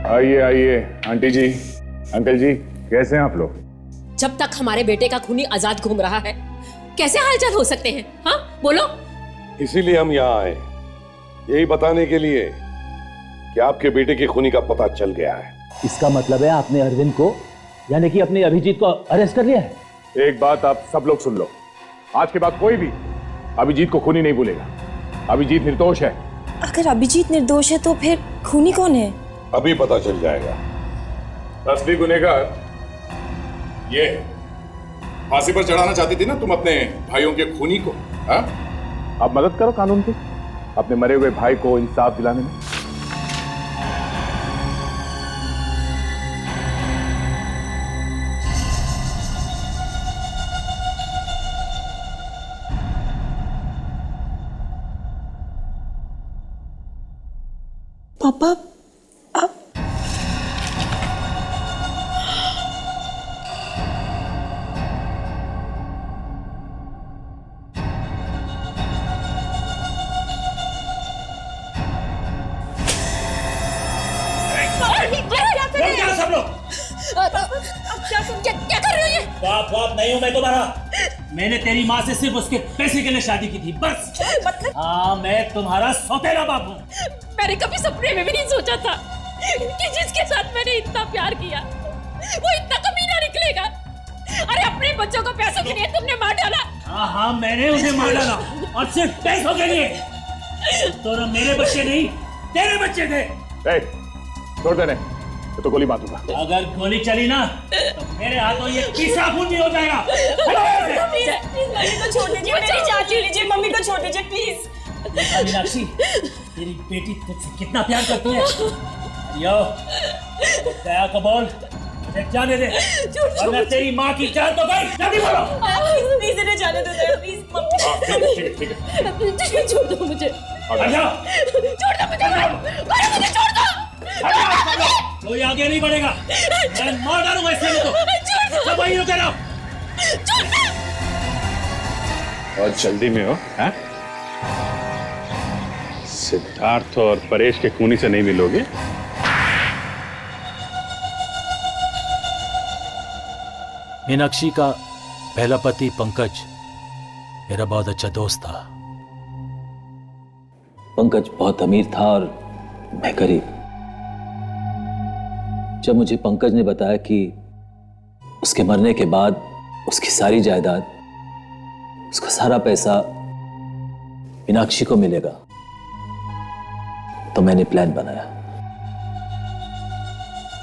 आइए आइए आंटी जी, अंकल जी, कैसे हैं आप लोग? जब तक हमारे बेटे का खूनी आजाद घूम रहा है कैसे हालचाल हो सकते हैं? हाँ बोलो। इसीलिए हम यहाँ आए, यही बताने के लिए कि आपके बेटे की खूनी का पता चल गया है। इसका मतलब है आपने अरविंद को, यानी कि अपने अभिजीत को अरेस्ट कर लिया है? एक बात आप सब लोग सुन लो, आज के बाद कोई भी अभिजीत को खूनी नहीं भूलेगा। अभिजीत निर्दोष है। अगर अभिजीत निर्दोष है तो फिर खूनी कौन है? अभी पता चल जाएगा। असली गुनहगार ये है। फांसी पर चढ़ाना चाहती थी ना तुम अपने भाइयों के खूनी को, हाँ? अब मदद करो कानून की, अपने मरे हुए भाई को इंसाफ दिलाने में। पापा, आप सब लोग क्या कर रहे हो ये? बाप नहीं हूं मैं तुम्हारा। मैंने तेरी माँ से सिर्फ उसके पैसे के लिए शादी की थी, बस। मतलब? हाँ, मैं तुम्हारा सौतेला बाप हूँ। मैंने कभी सपने में भी नहीं सोचा था कि जिसके साथ मैंने इतना प्यार किया वो इतना कमीना निकलेगा। अरे अपने बच्चों को पैसों के लिए तुमने मार डाला। हाँ, मैंने उन्हें मार डाला और सिर्फ पैसों के लिए। तो ना मेरे बच्चे नहीं, तेरे बच्चे थे। छोड़ देने, तो गोली मारूंगा। अगर गोली चली ना तो मेरे हाथों ये पीसा खून भी हो जाएगा। प्लीज मम्मी को छोड़ दीजिए, मेरी चाची लीजिए, मम्मी को छोड़ दीजिए प्लीज। मीनाक्षी, तेरी बेटी तुझसे कितना प्यार करती है। यो, दया को बोल, मुझे जाने दे, वरना तेरी माँ की जान तो गई। जल्दी बोलो। प्लीज इन्हें जाने दो दया, प्लीज मम्मी। ठीक है, छोड़ दो मुझे। छोड़ दो मुझे, छोड़ दो। कोई आगे नहीं बढ़ेगा, मैं मार डालूंगा इससे। तो सब वहीं रुके रहो। और जल्दी में हो, हैं? सिद्धार्थ और परेश के खूनी से नहीं मिलोगे? मीनाक्षी का पहला पति पंकज मेरा बहुत अच्छा दोस्त था। पंकज बहुत अमीर था और मैं गरीब। जब मुझे पंकज ने बताया कि उसके मरने के बाद उसकी सारी जायदाद, उसका सारा पैसा मीनाक्षी को मिलेगा, तो मैंने प्लान बनाया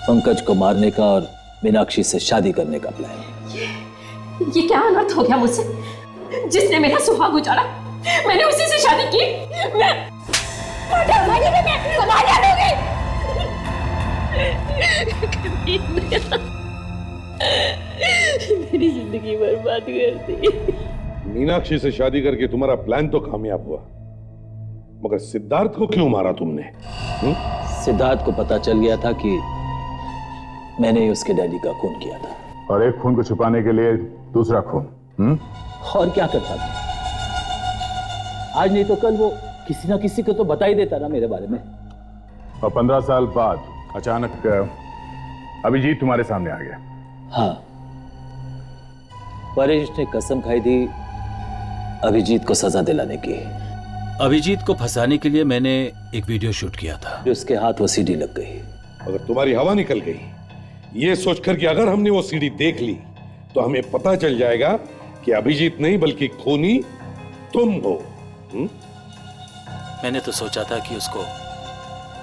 पंकज को मारने का और मीनाक्षी से शादी करने का प्लान। ये क्या अनर्थ हो गया मुझसे? जिसने मेरा सुहाग उजाड़ा मैंने उसी से शादी की। मैं संभालिया दूंगी। मेरी जिंदगी बर्बाद कर दी। मीनाक्षी से शादी करके तुम्हारा प्लान तो कामयाब हुआ, मगर सिद्धार्थ को क्यों मारा तुमने? सिद्धार्थ को पता चल गया था कि मैंने ही उसके डैडी का खून किया था। और एक खून को छुपाने के लिए दूसरा खून। और क्या करता था? आज नहीं तो कल वो किसी ना किसी को तो बता ही देता ना मेरे बारे में। और 15 साल बाद अचानक अभिजीत तुम्हारे सामने आ गया। हाँ, परेश ने कसम खाई थी अभिजीत को सजा दिलाने की। अभिजीत को फंसाने के लिए मैंने एक वीडियो शूट किया था। उसके हाथ वो सीडी लग गई। अगर तुम्हारी हवा निकल गई ये सोचकर कि अगर हमने वो सीडी देख ली तो हमें पता चल जाएगा कि अभिजीत नहीं बल्कि खूनी तुम हो। मैंने तो सोचा था कि उसको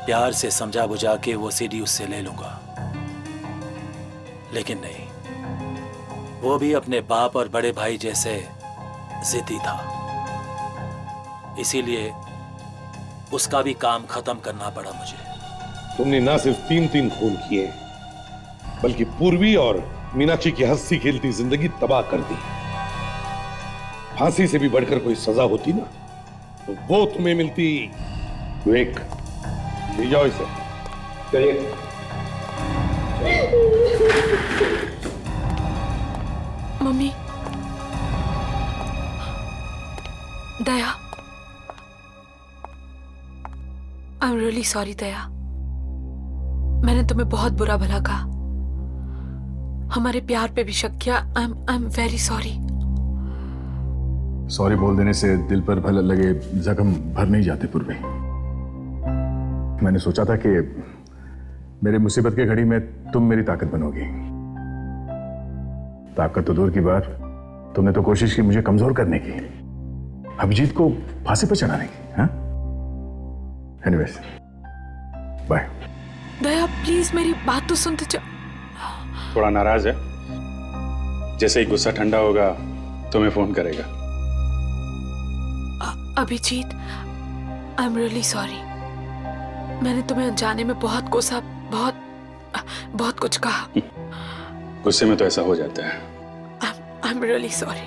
प्यार से समझा बुझा के वो सीडी उससे ले लूंगा, लेकिन नहीं, वो भी अपने बाप और बड़े भाई जैसे जिद्दी था। इसीलिए उसका भी काम खत्म करना पड़ा मुझे। तुमने ना सिर्फ 3 खून किए बल्कि पूर्वी और मीनाक्षी की हंसी खेलती जिंदगी तबाह कर दी। फांसी से भी बढ़कर कोई सजा होती ना तो वो तुम्हें मिलती। विवेक, ले जाओ इसे। चलिए। Mummy, Daya, I am really sorry Daya. मैंने तुम्हें बहुत बुरा भला कहा, हमारे प्यार पे भी शक किया। I am very sorry. Sorry बोल देने से दिल पर भले लगे जख्म भर नहीं जाते पूर्वी। मैंने सोचा था कि मेरे मुसीबत के घड़ी में तुम मेरी ताकत बनोगी। ताकत तो दूर की बात, तुमने तो कोशिश की मुझे कमजोर करने की, अभिजीत को फांसी पर चढ़ाने की। हाँ, एनीवेज, बाय। दया प्लीज मेरी बात तो सुनते जा। थोड़ा नाराज है, जैसे ही गुस्सा ठंडा होगा तुम्हें फोन करेगा। Abhijit, I am really sorry. मैंने तुम्हें अनजाने में बहुत कोसा, बहुत कुछ कहा। गुस्से में तो ऐसा हो जाता है। आई एम रियली सॉरी।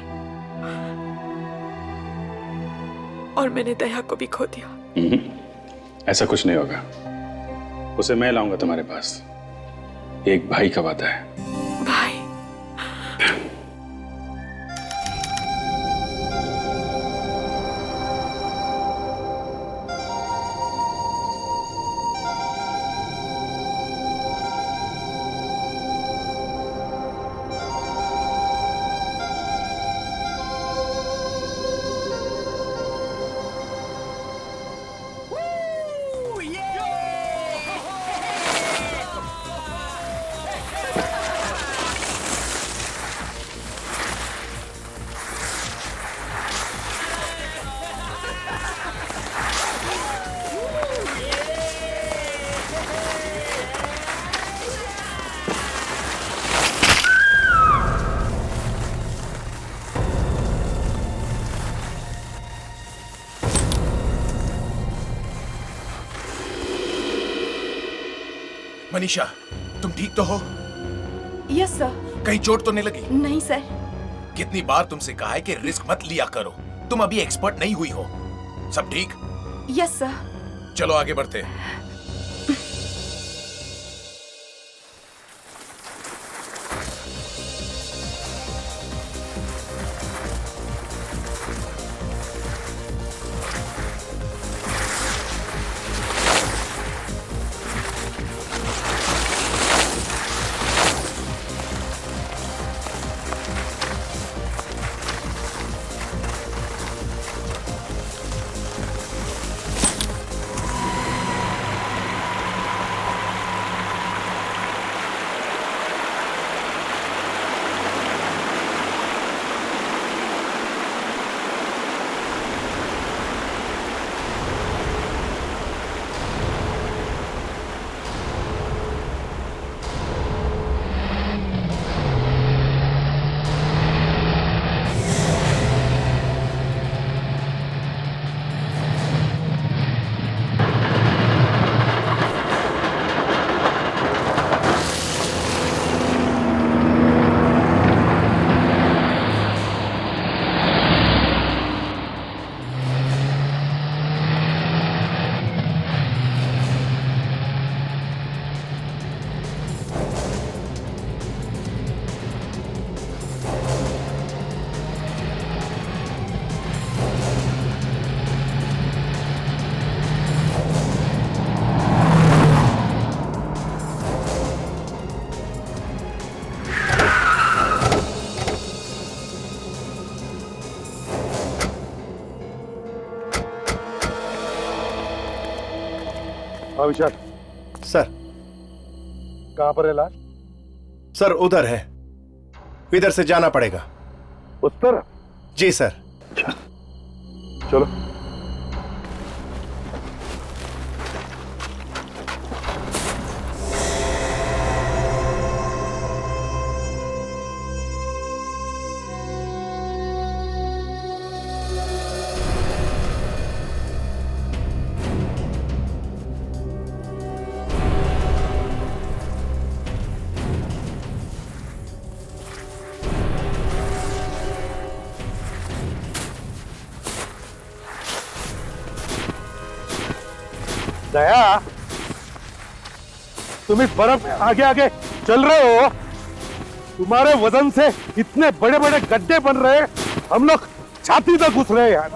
और मैंने दया को भी खो दिया। ऐसा कुछ नहीं होगा, उसे मैं लाऊंगा तुम्हारे पास। एक भाई का वादा है। भाई? मनीषा, तुम ठीक तो हो? Yes sir. कहीं चोट तो नहीं लगी? नहीं सर। कितनी बार तुमसे कहा है कि रिस्क मत लिया करो, तुम अभी एक्सपर्ट नहीं हुई हो। सब ठीक? Yes sir. चलो आगे बढ़ते हैं। हाँ विशाल। सर। कहाँ पर है लाश? सर उधर है, इधर से जाना पड़ेगा। उस तरफ? जी सर। चलो। दया, तुम इस बर्फ में आगे आगे चल रहे हो, तुम्हारे वजन से इतने बड़े बड़े गड्ढे बन रहे, हम लोग छाती तक घुस रहे हैं।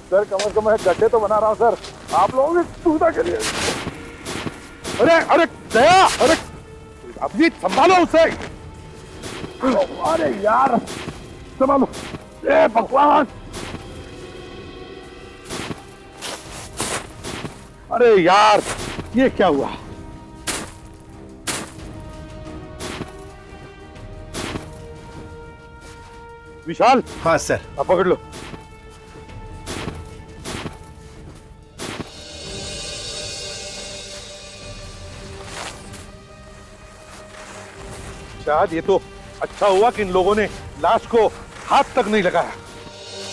सर कम से कम मैं गड्ढे तो बना रहा हूं सर, आप लोगों की सुविधा के लिए। अरे अरे दया, अरे अभी संभालो उसे। अरे यार संभालो। ए भगवान, अरे यार ये क्या हुआ? विशाल। हाँ सर। अब पकड़ लो। शायद ये तो अच्छा हुआ कि इन लोगों ने लाश को हाथ तक नहीं लगाया।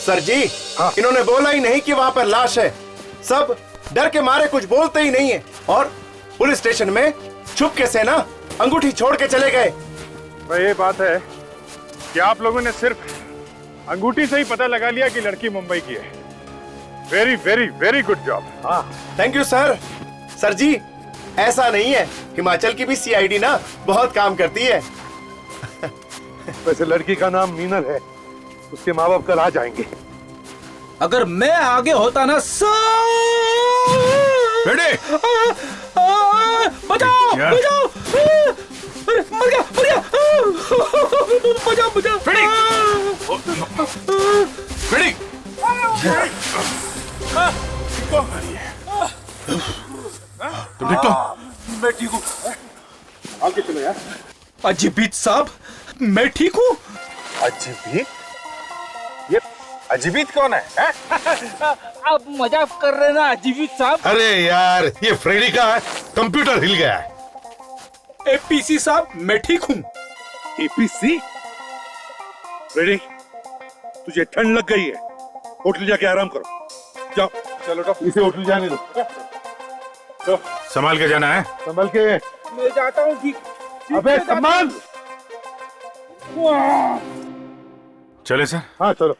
सर जी, हाँ। इन्होंने बोला ही नहीं कि वहां पर लाश है, सब डर के मारे कुछ बोलते ही नहीं है, और पुलिस स्टेशन में चुपके से ना अंगूठी छोड़ के चले गए। ये बात है कि आप लोगों ने सिर्फ अंगूठी से ही पता लगा लिया कि लड़की मुंबई की है। Very very very good job. हाँ थैंक यू सर। सर जी ऐसा नहीं है, हिमाचल की भी सीआईडी ना बहुत काम करती है। वैसे लड़की का नाम मीनल है, उसके माँ बाप कल आ जाएंगे। अगर मैं आगे होता ना बेटे, बचाओ बचाओ, अरे मर गया मर गया, बचाओ बचाओ। बेटी, बेटी, तुम ठीक तो? मैं ठीक हूँ। आगे चलो यार। अजीबीत साहब, मैं ठीक हूँ। अजीबीत? ये अजीबीत कौन है? आप मजाक कर रहे हैं ना अजीबीत साहब? अरे यार ये फ्रेडी का है, कंप्यूटर हिल गया है। एपीसी साहब मैं ठीक हूँ। एपीसी? फ्रेडी, तुझे ठंड लग गई है, होटल जाके आराम करो। जाओ। चलो तो इसे होटल जाने दो। तो संभाल के जाना है। संभाल के। मैं जाता हूँ। ठीक। अबे संभाल। चले सर। हाँ चलो।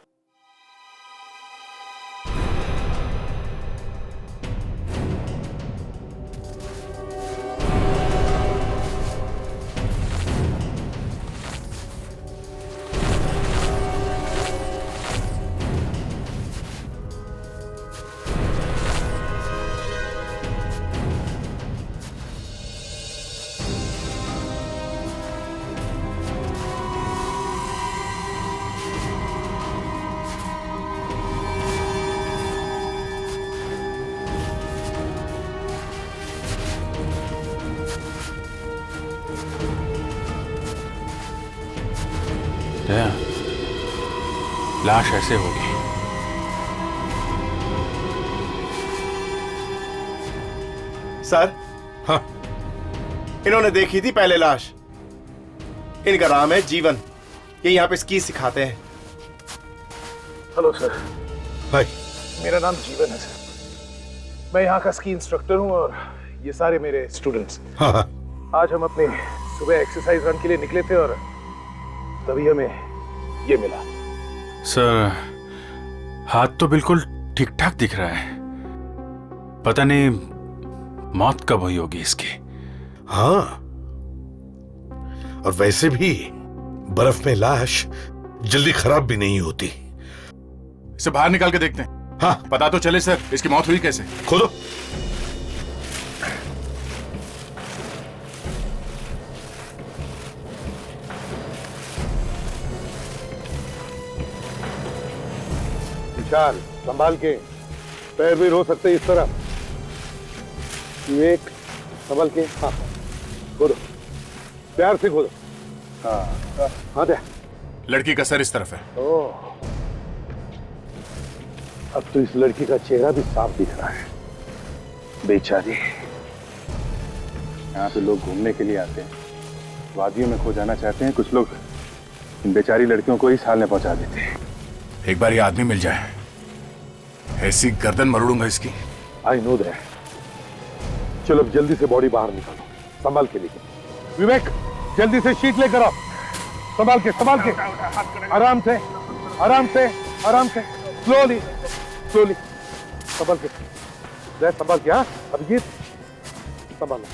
लाश ऐसे होगी। सर। हाँ। इन्होंने देखी थी पहले लाश। इनका नाम है जीवन, ये यहाँ पे स्की सिखाते हैं। Hello sir. भाई मेरा नाम जीवन है सर, मैं यहाँ का स्की इंस्ट्रक्टर हूँ और ये सारे मेरे स्टूडेंट्स। हाँ। आज हम अपने सुबह एक्सरसाइज रन के लिए निकले थे और तभी हमें ये मिला। सर हाथ तो बिल्कुल ठीक ठाक दिख रहा है, पता नहीं मौत कब हुई होगी इसकी। हाँ, और वैसे भी बर्फ में लाश जल्दी खराब भी नहीं होती। इसे बाहर निकाल के देखते हैं। हाँ पता तो चले सर इसकी मौत हुई कैसे। खोलो। विशाल संभाल के, पैर भी रो सकते इस तरह। विवेक संभल के, हाँ खोदो, प्यार से खोदो। हाँ हाँ दे। लड़की का सर इस तरफ है। ओह, अब तो इस लड़की का चेहरा भी साफ दिख रहा है। बेचारी। यहाँ पे लोग घूमने के लिए आते हैं, वादियों में खो जाना चाहते हैं, कुछ लोग इन बेचारी लड़कियों को इस हाल में पहुंचा देते हैं। एक बार ये आदमी मिल जाए, ऐसी गर्दन मरोड़ूंगा इसकी। I know that. चलो अब जल्दी से बॉडी बाहर निकालो, संभाल के लेके। विवेक जल्दी से शीट लेकर आओ, संभाल के, संभाल के, आराम से, आराम से, आराम से, स्लोली स्लोली, संभाल के, संभाल के। हाँ अभिजीत संभालो,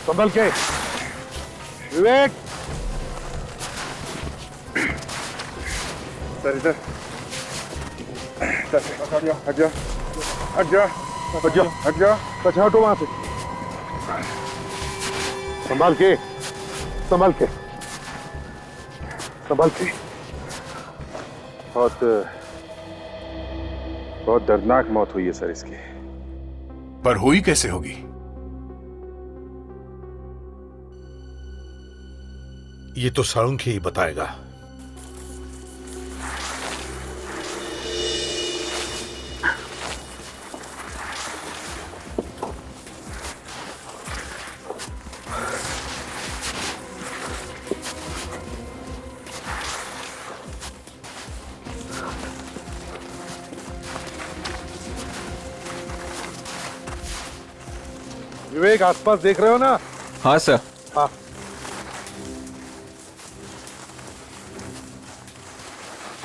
संभल के। विवेक सर इधर, हट जाओ, हट जाओ, हट जाओ, हट जाओ, हट जाओ, कचरा हटो वहां से। संभाल के, संभाल के, संभाल के। बहुत बहुत दर्दनाक मौत हुई है सर इसकी। पर हुई कैसे होगी? ये तो साळुंखे ही बताएगा। विवेक आसपास देख रहे हो ना? हाँ सर। हाँ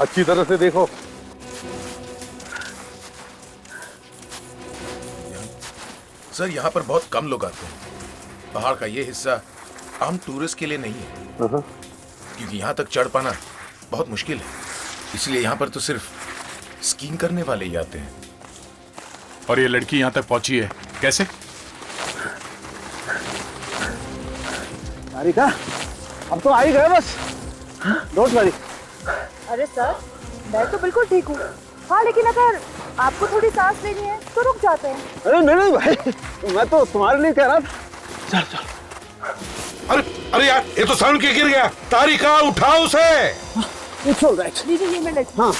अच्छी तरह से देखो। सर यहाँ पर बहुत कम लोग आते हैं। पहाड़ का ये हिस्सा आम टूरिस्ट के लिए नहीं है, क्योंकि यहाँ तक चढ़ पाना बहुत मुश्किल है। इसलिए यहाँ पर तो सिर्फ स्कीइंग करने वाले ही आते हैं। और ये लड़की यहाँ तक पहुंची है कैसे? तारिका, अब तो आ ही गए बस। Don't worry. अरे सर, मैं तो बिल्कुल ठीक हूँ। हाँ, लेकिन अगर आपको थोड़ी सांस लेनी है तो रुक जाते हैं। अरे नहीं भाई, मैं तो तुम्हारे लिए कह रहा था। चल चल। अरे अरे यार, ये तो साळुंखे गिर गया। तारिका उठाओ उसे। It's all right. दीजिए ये मैं लेती। हाँ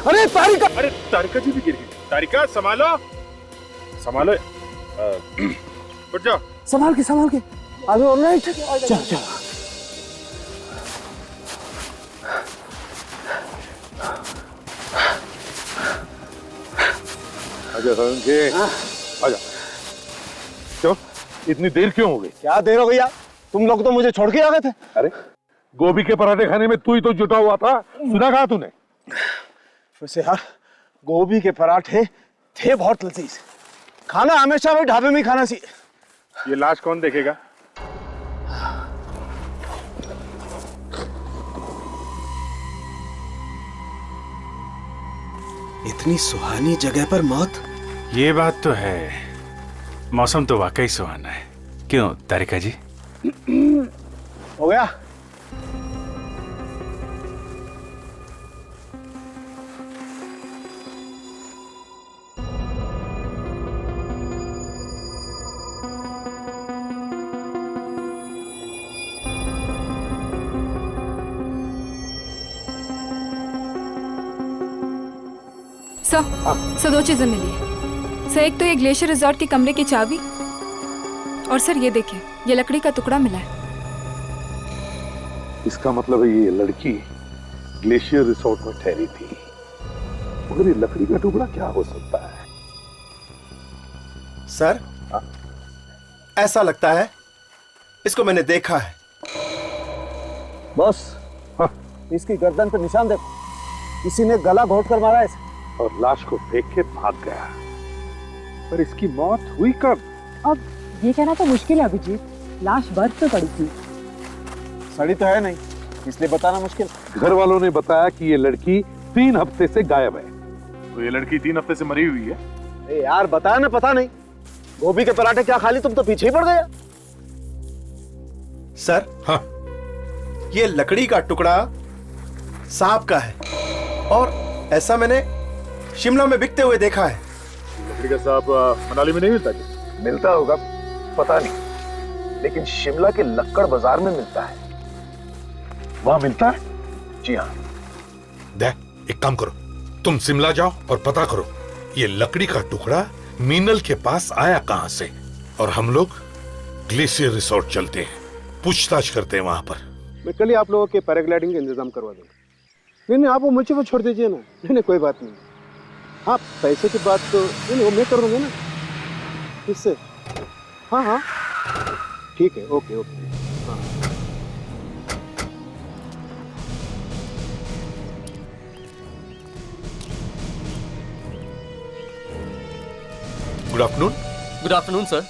अरे तारिका, अरे तारिका जी भी गिर गई। तारिका संभालो, संभालो, उठ जाओ। संभाल के। आगे ऑल राइट। चल चल। आजा साळुंखे, आजा। क्यों इतनी देर क्यों हो गई? क्या देर हो गई यार? तुम लोग तो मुझे छोड़ के आ गए थे। अरे गोभी के पराठे खाने में तू ही तो जुटा हुआ था, सुना कहा तूने? वैसे यार गोभी के पराठे थे बहुत लजीज। खाना हमेशा भाई ढाबे में ही खाना चाहिए। ये लाश कौन देखेगा? इतनी सुहानी जगह पर मौत। ये बात तो है, मौसम तो वाकई सुहाना है। क्यों तारिका जी? हो गया? सर दो चीजें मिली है सर। एक तो ये ग्लेशियर रिजॉर्ट के कमरे की चाबी, और सर ये देखिए ये लकड़ी का टुकड़ा मिला है। इसका मतलब है ये लड़की ग्लेशियर रिसोर्ट में ठहरी थी। मगर ये लकड़ी का टुकड़ा क्या हो सकता है? सर ऐसा लगता है इसको मैंने देखा है। बस इसकी गर्दन पर निशान देखो, किसी ने गला घोट कर मारा है और लाश को देख के भाग गया। पर इसकी मौत हुई कब? अब ये कहना तो मुश्किल है अभिजीत, लाश बर्फ पे पड़ी थी। सड़ी तो है नहीं, इसलिए बताना मुश्किल। घर वालों ने बताया कि ये लड़की 3 हफ्ते से गायब है। तो ये लड़की 3 हफ्ते से मरी हुई है? ए यार बताया ना, पता नहीं। गोभी के पराठे क्या खा ली, तुम तो पीछे ही पड़ गया। सर हाँ ये लकड़ी का टुकड़ा सांप का है और ऐसा मैंने शिमला में बिकते हुए देखा है। लकड़ी का सांप मनाली में नहीं मिलता क्या? मिलता होगा, पता नहीं, लेकिन शिमला के लक्कड़ बाजार में मिलता है। वहां मिलता है? जी हाँ। एक काम करो, तुम शिमला जाओ और पता करो ये लकड़ी का टुकड़ा मीनल के पास आया कहां से, और हम लोग ग्लेशियर रिसोर्ट चलते हैं, पूछताछ करते हैं वहां पर। मैं कल ही आप लोगों के पैराग्लाइडिंग का इंतजाम करवा दूंगा। नहीं आप वो मुझे वो छोड़ दीजिए ना। नहीं कोई बात नहीं। हाँ पैसे की बात तो नहीं, वो मैं कर दूंगा ना इससे। हाँ ठीक है, ओके हाँ। Good afternoon. Good afternoon sir.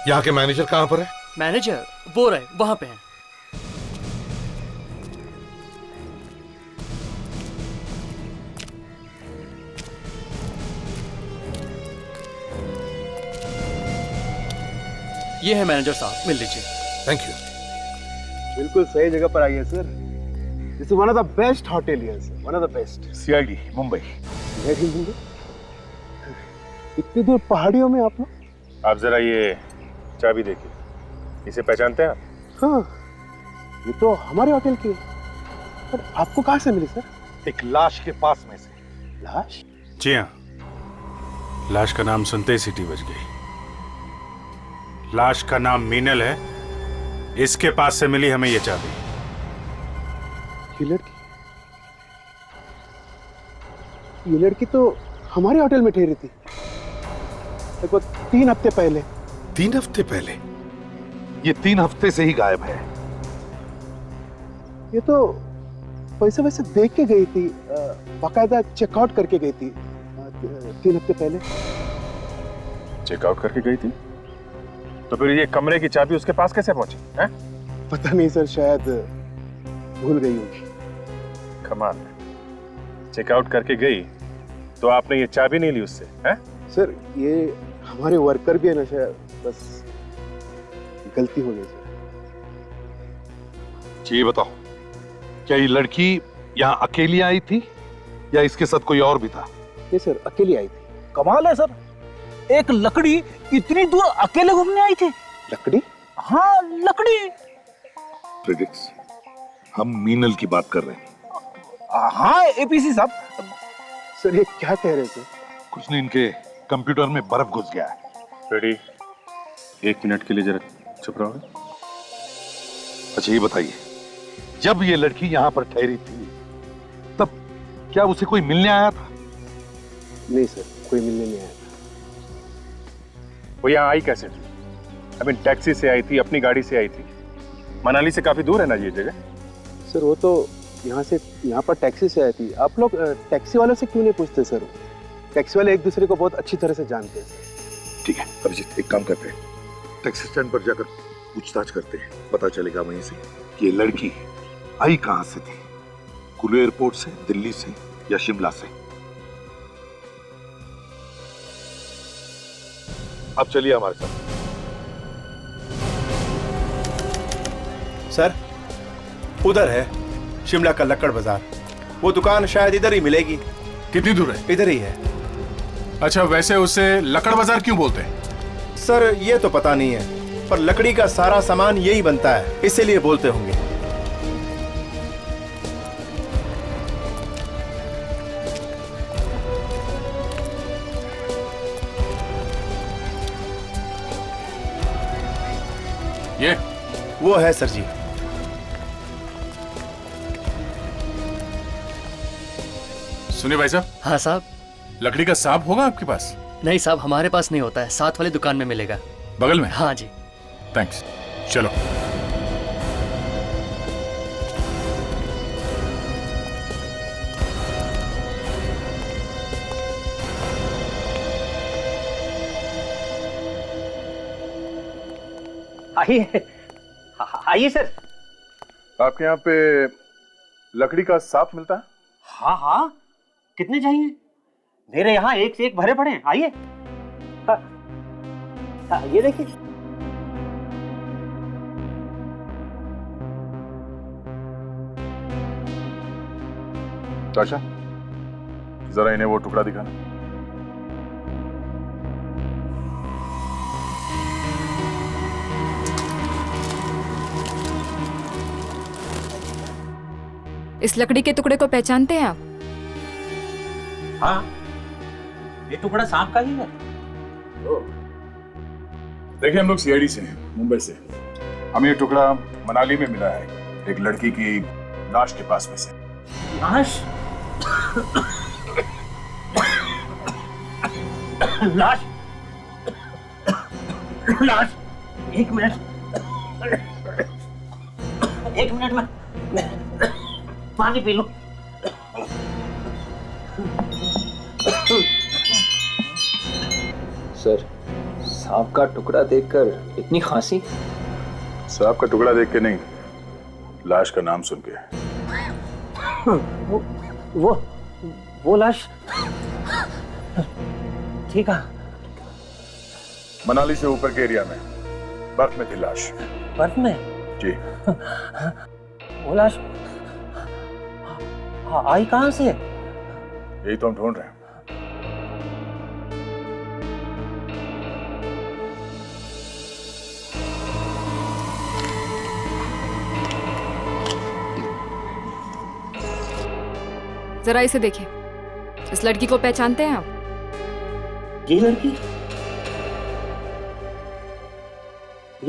यहाँ के मैनेजर कहाँ पर है? मैनेजर वो रहे वहां पे हैं। ये है मैनेजर साहब, मिल लीजिए। Thank you. बिल्कुल सही जगह पर आई है sir. This is one of the best hotel here sir, one of the best. CID Mumbai. CID Mumbai? इतनी दूर पहाड़ियों में आप लोग? आप जरा ये चाबी देखिए, इसे पहचानते हैं आप? हाँ, ये तो हमारे होटल की है। पर आपको कहाँ से मिली सर? एक लाश के पास में से। लाश? जी हाँ, लाश का नाम सुनते ही सीटी बज गई। लाश का नाम मीनल है, इसके पास से मिली हमें ये चाबी। ये लड़की तो हमारे होटल में ठहरी थी देखो 3 हफ्ते पहले। 3 हफ्ते पहले? ये 3 हफ्ते से ही गायब है। ये तो पैसे वैसे देख के गई थी, बाकायदा चेकआउट करके गई थी 3 हफ्ते पहले। चेकआउट करके गई थी? तो फिर ये कमरे की चाबी उसके पास कैसे पहुंची है? पता नहीं सर, शायद भूल गई होगी। कमाल, चेकआउट करके गई तो आपने ये चाबी नहीं ली उससे हैं? सर ये हमारे वर्कर भी है ना, शायद बस गलती हो गई सर। ये बताओ, क्या ये लड़की यहाँ अकेली आई थी या इसके साथ कोई और भी था? नहीं सर, अकेली आई थी। कमाल है सर, एक लकड़ी इतनी दूर अकेले घूमने आई थी। लकड़ी? हाँ लकड़ी। प्रेडिक्स, हम मीनल की बात कर रहे हैं। हाँ एपीसी साहब। सर ये क्या कह रहे थे? कुछ नहीं, इनके कंप्यूटर में बर्फ घुस गया है। रेडी, 1 मिनट के लिए जरा चुप रहोगे? अच्छा ये बताइए, जब ये लड़की यहाँ पर ठहरी थी तब क्या उसे कोई मिलने आया था? नहीं सर, कोई मिलने नहीं आया था। वो यहाँ आई कैसे थी? आई मीन टैक्सी से आई थी, अपनी गाड़ी से आई थी? मनाली से काफी दूर है ना ये जगह? सर वो तो यहाँ पर टैक्सी से आई थी। आप लोग टैक्सी वालों से क्यों नहीं पूछते सर? टैक्सी वाले एक दूसरे को बहुत अच्छी तरह से जानते हैं। ठीक है अभिजीत, एक काम करते हैं, टैक्सी स्टैंड पर जाकर पूछताछ करते हैं, पता चलेगा वहीं से कि ये लड़की आई कहां से थी, कुल्लू एयरपोर्ट से, दिल्ली से या शिमला से। अब चलिए हमारे साथ। सर उधर है शिमला का लक्कड़ बाजार, वो दुकान शायद इधर ही मिलेगी। कितनी दूर है? इधर ही है। अच्छा, वैसे उसे लकड़ बाजार क्यों बोलते हैं? सर ये तो पता नहीं है, पर लकड़ी का सारा सामान यही बनता है, इसीलिए बोलते होंगे। ये वो है सर जी। सुनिए भाई साहब। हाँ साहब। लकड़ी का सांप होगा आपके पास? नहीं साहब, हमारे पास नहीं होता है, साथ वाली दुकान में मिलेगा। बगल में? हाँ जी। थैंक्स, चलो। आइए आइए सर। आपके यहाँ पे लकड़ी का सांप मिलता है? हाँ हाँ, कितने चाहिए? मेरे यहाँ एक से एक भरे पड़े हैं। आइए। ये देखिए। काशा, जरा इन्हें वो टुकड़ा दिखाना। इस लकड़ी के टुकड़े को पहचानते हैं आप? हाँ, ये टुकड़ा सांप का ही है। देखिए, हम लोग सीआईडी से हैं, मुंबई से। हमें ये टुकड़ा मनाली में मिला है, एक लड़की की लाश के पास में से। लाश? लाश? लाश? एक मिनट में पानी पी लो। सर, सांप का टुकड़ा देखकर इतनी खांसी? सांप का टुकड़ा देख के नहीं, लाश का नाम सुन के। वो लाश ठीक है। मनाली से ऊपर के एरिया में बर्फ में थी लाश। बर्फ में? जी। वो लाश आई कहां से? यही तो हम ढूंढ रहे हैं। जरा इसे देखिए। इस लड़की को पहचानते हैं आप? ये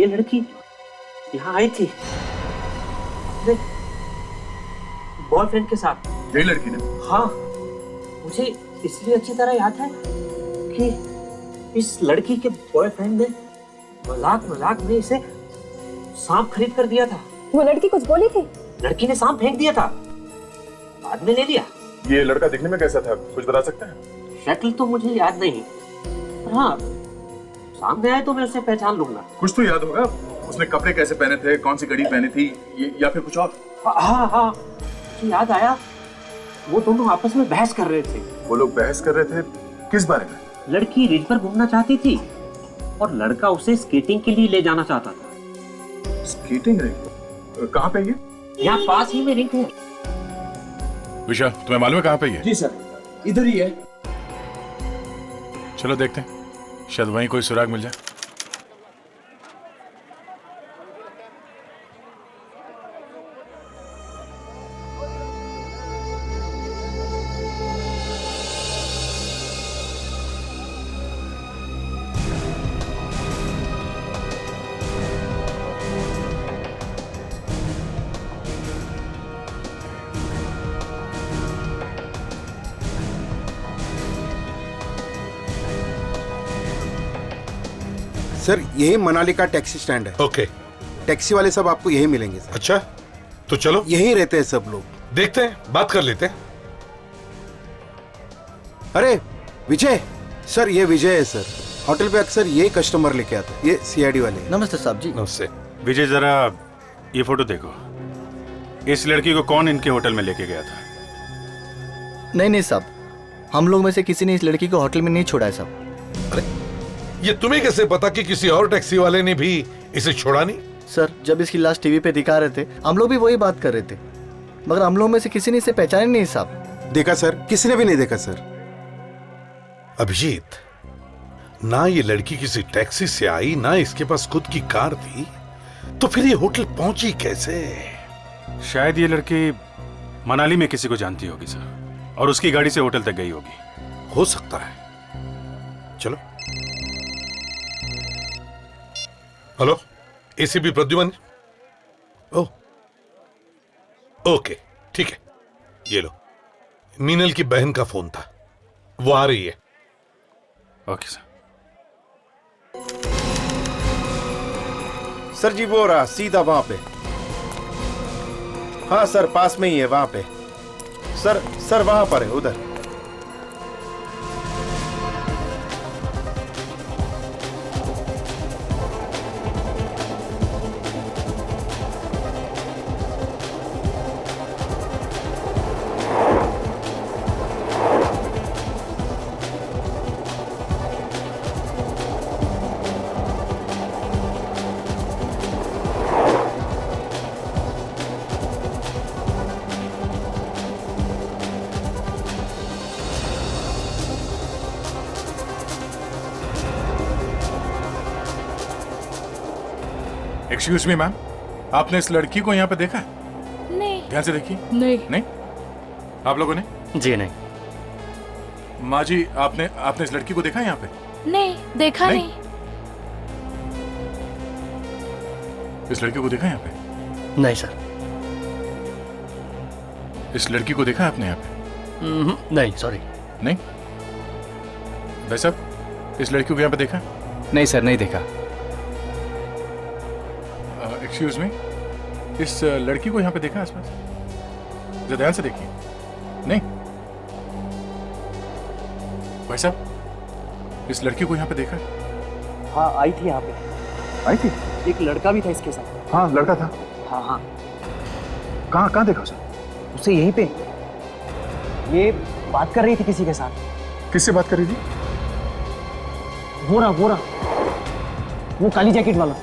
लड़की यहाँ आई थी बॉयफ्रेंड के साथ। यही लड़की ने? हाँ, मुझे इसलिए अच्छी तरह याद है कि इस लड़की के बॉयफ्रेंड ने मजाक में इसे सांप खरीद कर दिया था। वो लड़की कुछ बोली थी? लड़की ने सांप फेंक दिया था, बाद में ले लिया। ये लड़का दिखने में कैसा था, कुछ बता सकते हैं? शक्ल तो मुझे याद नहीं, हाँ सामने आए तो मैं उसे पहचान लूंगा। कुछ तो याद होगा, उसने कपड़े कैसे पहने थे, कौन सी घड़ी पहनी थी, या फिर कुछ और? हाँ, मुझे याद आया, वो दोनों आपस में बहस कर रहे थे। वो लोग बहस कर रहे थे किस बारे में? लड़की रिज पर घूमना चाहती थी और लड़का उसे स्केटिंग के लिए ले जाना चाहता था। Skating ring? कहाँ पे ये? यहाँ पास ही में रिंग है। विशा, तुम्हें मालूम है कहाँ पे ये? जी सर, इधर ही है। चलो देखते हैं, शायद वहीं कोई सुराग मिल जाए। सर, यही मनाली का टैक्सी स्टैंड है। ओके। टैक्सी वाले सब आपको यही मिलेंगे सर। अच्छा, तो चलो। यही रहते हैं सब लोग। देखते हैं, बात कर लेते हैं। अरे विजय सर, ये विजय है सर। होटल पे अक्सर ये कस्टमर लेके आते हैं। ये सीआईडी वाले। नमस्ते साहब जी। नमस्ते। विजय, जरा ये फोटो देखो। इस लड़की को कौन इनके होटल में लेके गया था? नहीं साहब, हम लोग में से किसी ने इस लड़की को होटल में नहीं छोड़ा है साहब। अरे, ये तुम्हें कैसे पता कि किसी और टैक्सी वाले ने भी इसे छोड़ा नहीं? सर, जब इसकी लाश टीवी पे दिखा रहे थे, हम लोग भी वही बात कर रहे थे, मगर हम लोग में से किसी ने इसे पहचाने नहीं साहब। देखा सर, किसी ने भी नहीं देखा सर। अभिजीत, ना ये लड़की किसी टैक्सी से आई, ना इसके पास खुद की कार थी, तो फिर ये होटल पहुंची कैसे? शायद ये लड़की मनाली में किसी को जानती होगी सर, और उसकी गाड़ी से होटल तक गई होगी। हो सकता है। चलो। Hello, ACP Pradyuman. Oh, okay, ठीक है। ये लो, मीनल की बहन का फोन था, वो आ रही है। Okay sir. सर जी, वो रहा सीधा वहां पे। हाँ सर, पास में ही है वहां पे। सर वहां पर है, उधर। एक्सक्यूज मी मैम, आपने इस लड़की को यहाँ पे देखा है? नहीं। ध्यान से देखिए। नहीं। आप लोगों ने? जी नहीं। माँ जी, आपने इस लड़की को देखा है यहाँ पे? नहीं, देखा नहीं। इस लड़की को देखा है यहाँ पे? नहीं सर। इस लड़की को देखा है आपने यहाँ पे? नहीं, सॉरी। नहीं? भाई साहब, इस लड़की को यहाँ पे देखा? नहीं सर, नहीं देखा। एक्सक्यूज मी, इस लड़की को यहाँ पे देखा आसपास? जरा ध्यान से देखिए। नहीं? भाई साहब, इस लड़की को यहाँ पे देखा? हाँ, आई थी यहाँ पे। आई थी? एक लड़का भी था इसके साथ। हाँ, लड़का था। हाँ। कहाँ देखा उसे? उसे यहीं पे, ये बात कर रही थी किसी के साथ। किससे बात कर रही थी? वो रहा, वो काली जैकेट वाला।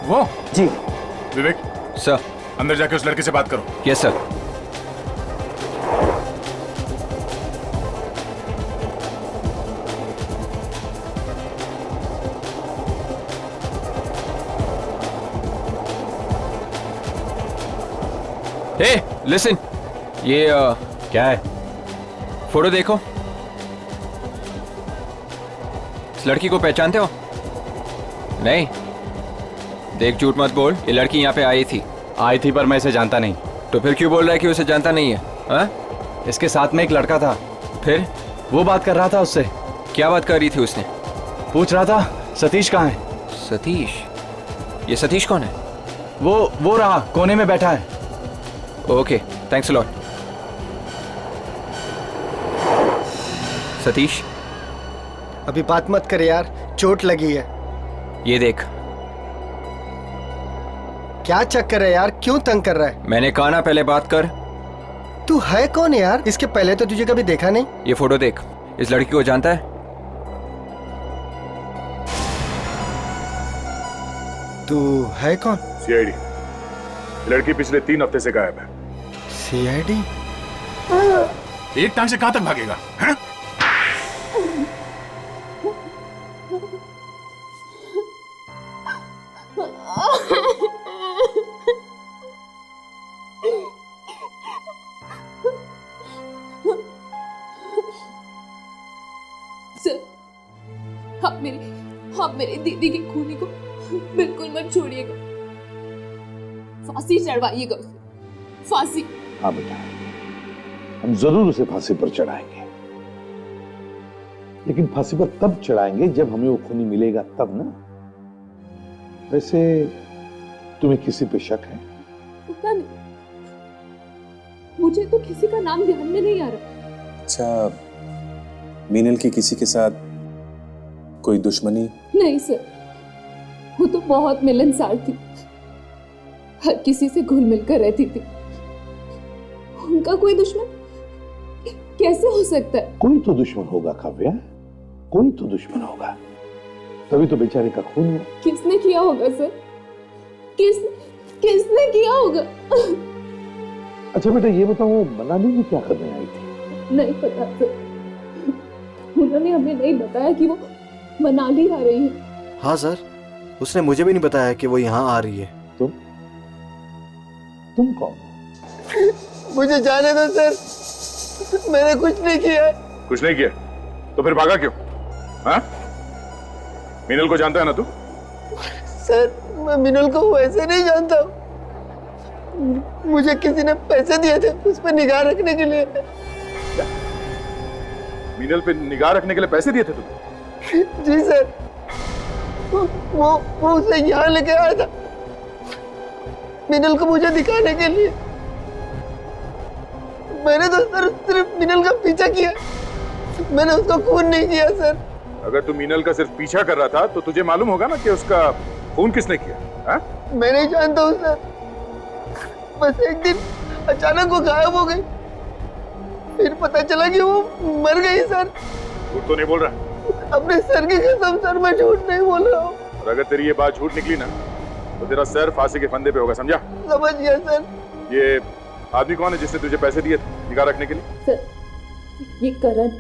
वो? जी। विवेक सर, अंदर जाके उस लड़के से बात करो। Yes sir. हे लिसन, ये क्या है? फोटो देखो। इस लड़की को पहचानते हो? नहीं? देख, झूठ मत बोल, ये लड़की यहाँ पे आई थी पर मैं इसे जानता नहीं। तो फिर क्यों बोल रहा है कि उसे जानता नहीं है? हाँ? इसके साथ में एक लड़का था। फिर वो बात कर रहा था उससे। क्या बात कर रही थी उसने? पूछ रहा था सतीश कहाँ है। सतीश? ये सतीश कौन है? वो रहा, कोने में बैठा है। Okay, thanks a lot. Satish, अभी बात मत कर यार, चोट लगी है। ये देख। क्या चक्कर है यार, क्यों तंग कर रहा है? मैंने कहा ना पहले बात कर। तू है कौन यार? इसके पहले तो तुझे कभी देखा नहीं। ये फोटो देख, इस लड़की को जानता है? तू है कौन? सीआईडी। लड़की पिछले 3 हफ्ते से गायब है। सीआईडी? एक टांग से कहां तक भागेगा? है? सर, आप मेरी दीदी की खूनी को बिल्कुल मत छोड़िएगा। फांसी चढ़वाइएगा उसे, फांसी। हाँ बेटा, हम जरूर उसे फांसी पर चढ़ाएंगे, लेकिन फांसी पर तब चढ़ाएंगे जब हमें वो खूनी मिलेगा, तब ना। वैसे तुम्हें किसी पे शक है? पता नहीं, मुझे तो किसी का नाम ध्यान में नहीं आ रहा। अच्छा, मीनल की किसी के साथ कोई दुश्मनी? नहीं सर, वो तो बहुत मिलनसार थी, हर किसी से घुल मिलकर रहती थी। उनका कोई दुश्मन कैसे हो सकता है? कोई तो दुश्मन होगा काव्या, कोई तो दुश्मन होगा, तभी तो बेचारे का खून हुआ। किसने किया होगा सर? किसने किया होगा? अच्छा बेटा, ये बताओ मनाली में क्या करने आई थी? नहीं पता सर, उन्होंने हमें नहीं बताया कि वो मनाली आ रही है। हाँ सर, उसने मुझे भी नहीं बताया कि वो यहाँ आ रही है। तुम कौन? मुझे जाने दो सर, मैंने कुछ नहीं किया। कुछ नहीं किया तो फिर भागा क्यों? हाँ? मीनल को जानता है ना तू? सर, मैं मिनल को वैसे नहीं जानता। मुझे किसी ने पैसे दिए थे उस पर निगाह रखने के लिए। मीनल पे निगाह रखने के लिए पैसे दिए थे तुम? जी सर, वो उसे यहाँ लेके आया था मिनल को मुझे दिखाने के लिए। मैंने तो सर सिर्फ मिनल का पीछा किया, मैंने उसको खून नहीं किया सर। अगर तू मीनल का सिर्फ पीछा कर रहा था तो तुझे मालूम होगा ना कि उसका खून किसने किया? हा? मैं नहीं जानता हूँ सर, बस एक दिन अचानक वो गायब हो गई, फिर पता चला कि वो मर गई सर। झूठ तो नहीं बोल रहा? अपने सर की कसम सर, मैं झूठ नहीं बोल रहा हूँ। और अगर तेरी ये बात झूठ निकली ना तो तेरा सर फांसी के फंदे पे होगा, समझा? समझ गया सर। ये आदमी कौन है जिसने तुझे पैसे दिए निगाह रखने के लिए? सर, ये करण,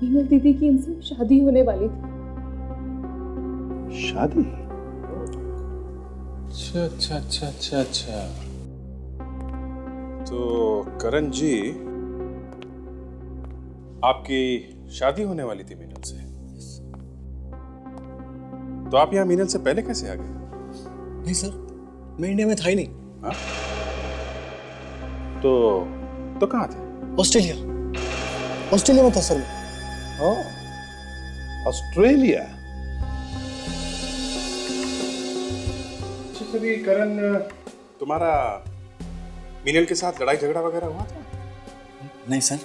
मीनल दीदी की इनसे शादी होने वाली थी। शादी? अच्छा अच्छा अच्छा अच्छा अच्छा। तो करण जी, आपकी शादी होने वाली थी मीनल से, तो आप यहाँ मीनल से पहले कैसे आ गए? नहीं सर, मैं इंडिया में था ही नहीं। हाँ? तो कहाँ थे? ऑस्ट्रेलिया में था सर मैं। ऑस्ट्रेलिया? कभी करण तुम्हारा मीनल के साथ लड़ाई झगड़ा वगैरह हुआ था? नहीं सर,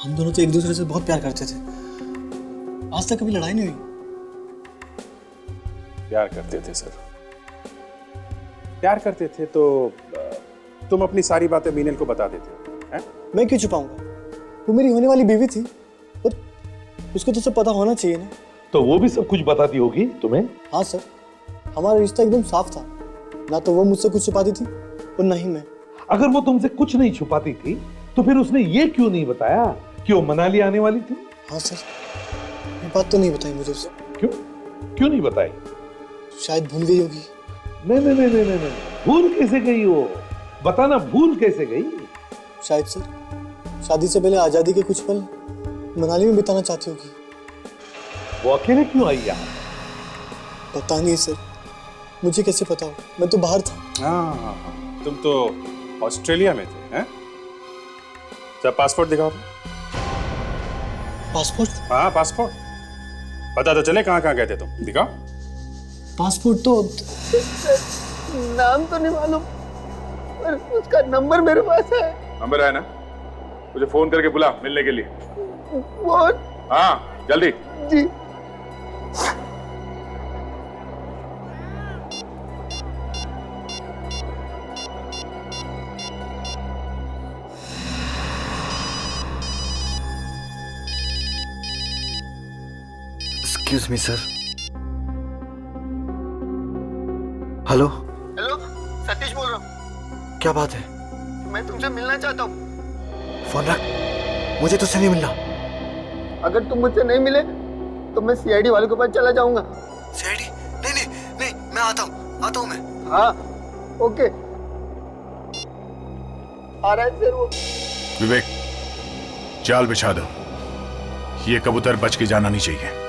हम दोनों तो एक दूसरे से बहुत प्यार करते थे, आज तक कभी लड़ाई नहीं हुई। प्यार करते थे सर, प्यार करते थे तो तुम अपनी सारी बातें मीनल को बता देते हैं? मैं क्यों छुपाऊंगा? वो मेरी होने वाली बीवी थी, पर उसको तो सब पता होना चाहिए ना। तो वो भी सब कुछ बताती होगी तुम्हें? हाँ सर, हमारा रिश्ता एकदम साफ था, ना तो वो मुझसे कुछ छुपाती थी और ना ही मैं। अगर वो तुमसे कुछ नहीं छुपाती थी तो फिर उसने ये क्यों नहीं बताया कि वो मनाली आने वाली थी? हाँ सर, ये बात तो नहीं बताई मुझे उससे। क्यों नहीं बताई? शायद भूल गई होगी। नहीं, भूल कैसे गई वो? बताना, भूल कैसे गई? शायद सर, शादी से पहले आजादी के कुछ पल मनाली में बिताना चाहती होगी। वो अकेले क्यों आई यहाँ? पता नहीं सर, मुझे कैसे पता हो, मैं तो बाहर था। हाँ, तुम तो ऑस्ट्रेलिया में थे, हैं? जब पासपोर्ट दिखाओ। पासपोर्ट? हाँ, पासपोर्ट। पता तो चले कहाँ कहाँ गए थे तुम, दिखाओ। पासपोर्ट तो नाम तो नहीं मालूम, पर उसका नंबर मेरे पास है। नंबर है ना? मुझे फोन करके बुला मिलने के लिए। फोन? हाँ, जल्दी। जी। Excuse me sir. Hello hello, Satish बोल रहा हूँ। क्या बात है? मैं तुमसे मिलना चाहता हूँ। फोन रख, मुझे तुझसे नहीं मिलना। अगर तुम मुझसे नहीं मिले तो मैं सीआईडी वाले के पास चला जाऊंगा। सीआईडी? नहीं, मैं आता हूँ मैं। हाँ, ओके। आ रहा है सर वो। विवेक, जाल बिछा दो, ये कबूतर बच के जाना नहीं चाहिए।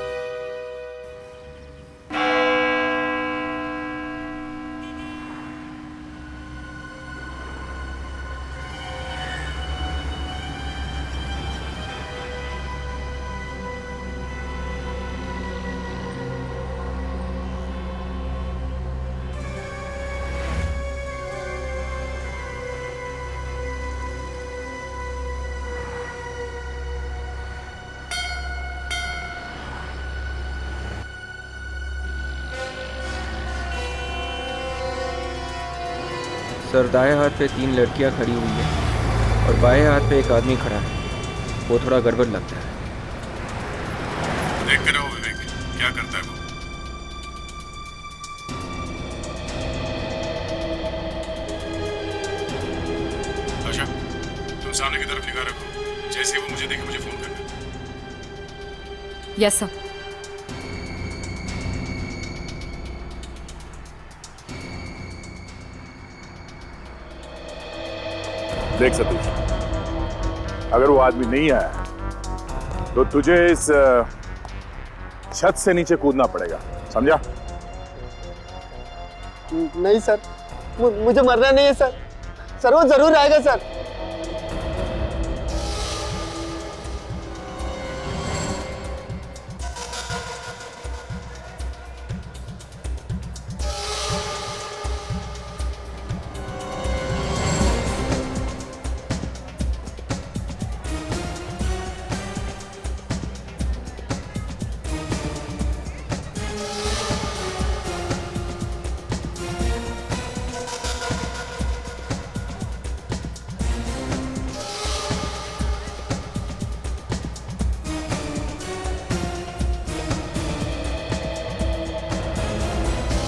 सर, दाएं हाथ पे 3 लड़कियां खड़ी हुई हैं और बाएं हाथ पे एक आदमी खड़ा है। वो थोड़ा गड़बड़ लगता है। देखते रहो विवेक, क्या करता है वो। आशा, तुम सामने की तरफ निगाह रखो, जैसे वो मुझे देखे मुझे फोन करना। Yes sir. देख सतीश, अगर वो आदमी नहीं आया तो तुझे इस छत से नीचे कूदना पड़ेगा, समझा? नहीं सर, मुझे मरना नहीं है सर। सर वो जरूर आएगा सर।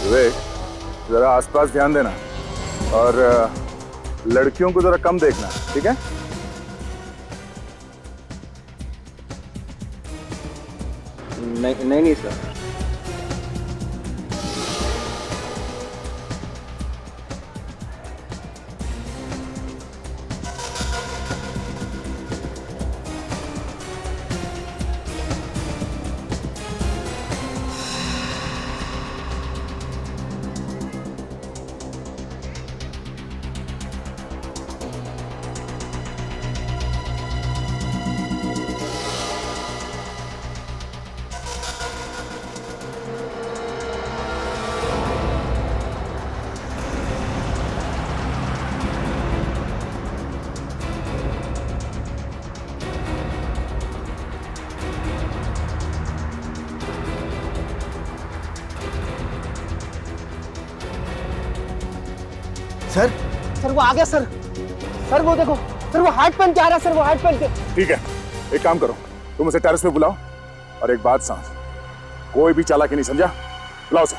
विवेक, जरा आसपास ध्यान देना और लड़कियों को जरा कम देखना, ठीक है? नहीं सर। सर सर वो आ गया सर। सर वो देखो सर, वो हार्ट पहन के आ रहा है सर, वो हार्ट पहन के। ठीक है, एक काम करो, तुम उसे टेरेस पे बुलाओ और एक बात सांस, कोई भी चालाकी नहीं समझा, बुलाओ उसे।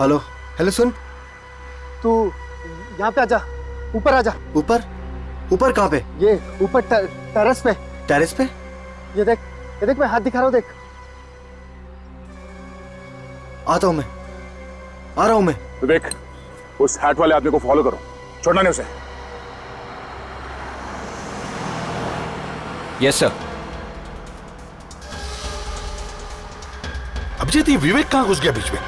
हेलो हेलो, सुन तू यहाँ पे आजा, ऊपर आजा। ऊपर? ऊपर कहाँ पे? ये ऊपर टेरेस पे। टेरेस पे? ये देख मैं हाथ दिखा रहा हूँ, देख। आता हूँ मैं, आ रहा हूँ मैं। तो देख, उस हैट वाले आदमी को फॉलो करो, छोड़ना नहीं उसे। Yes sir. अभिजीत, ये विवेक कहाँ घुस गया बीच में?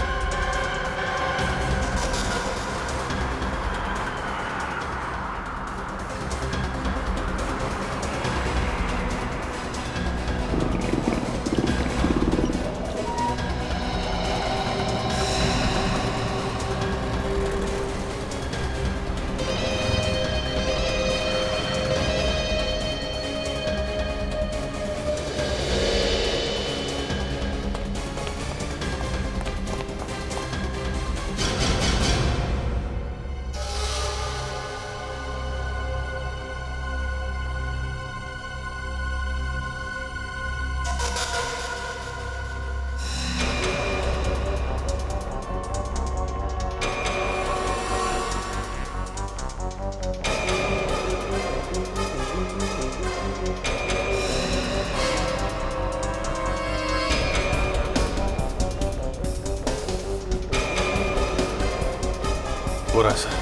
हो रहा सर।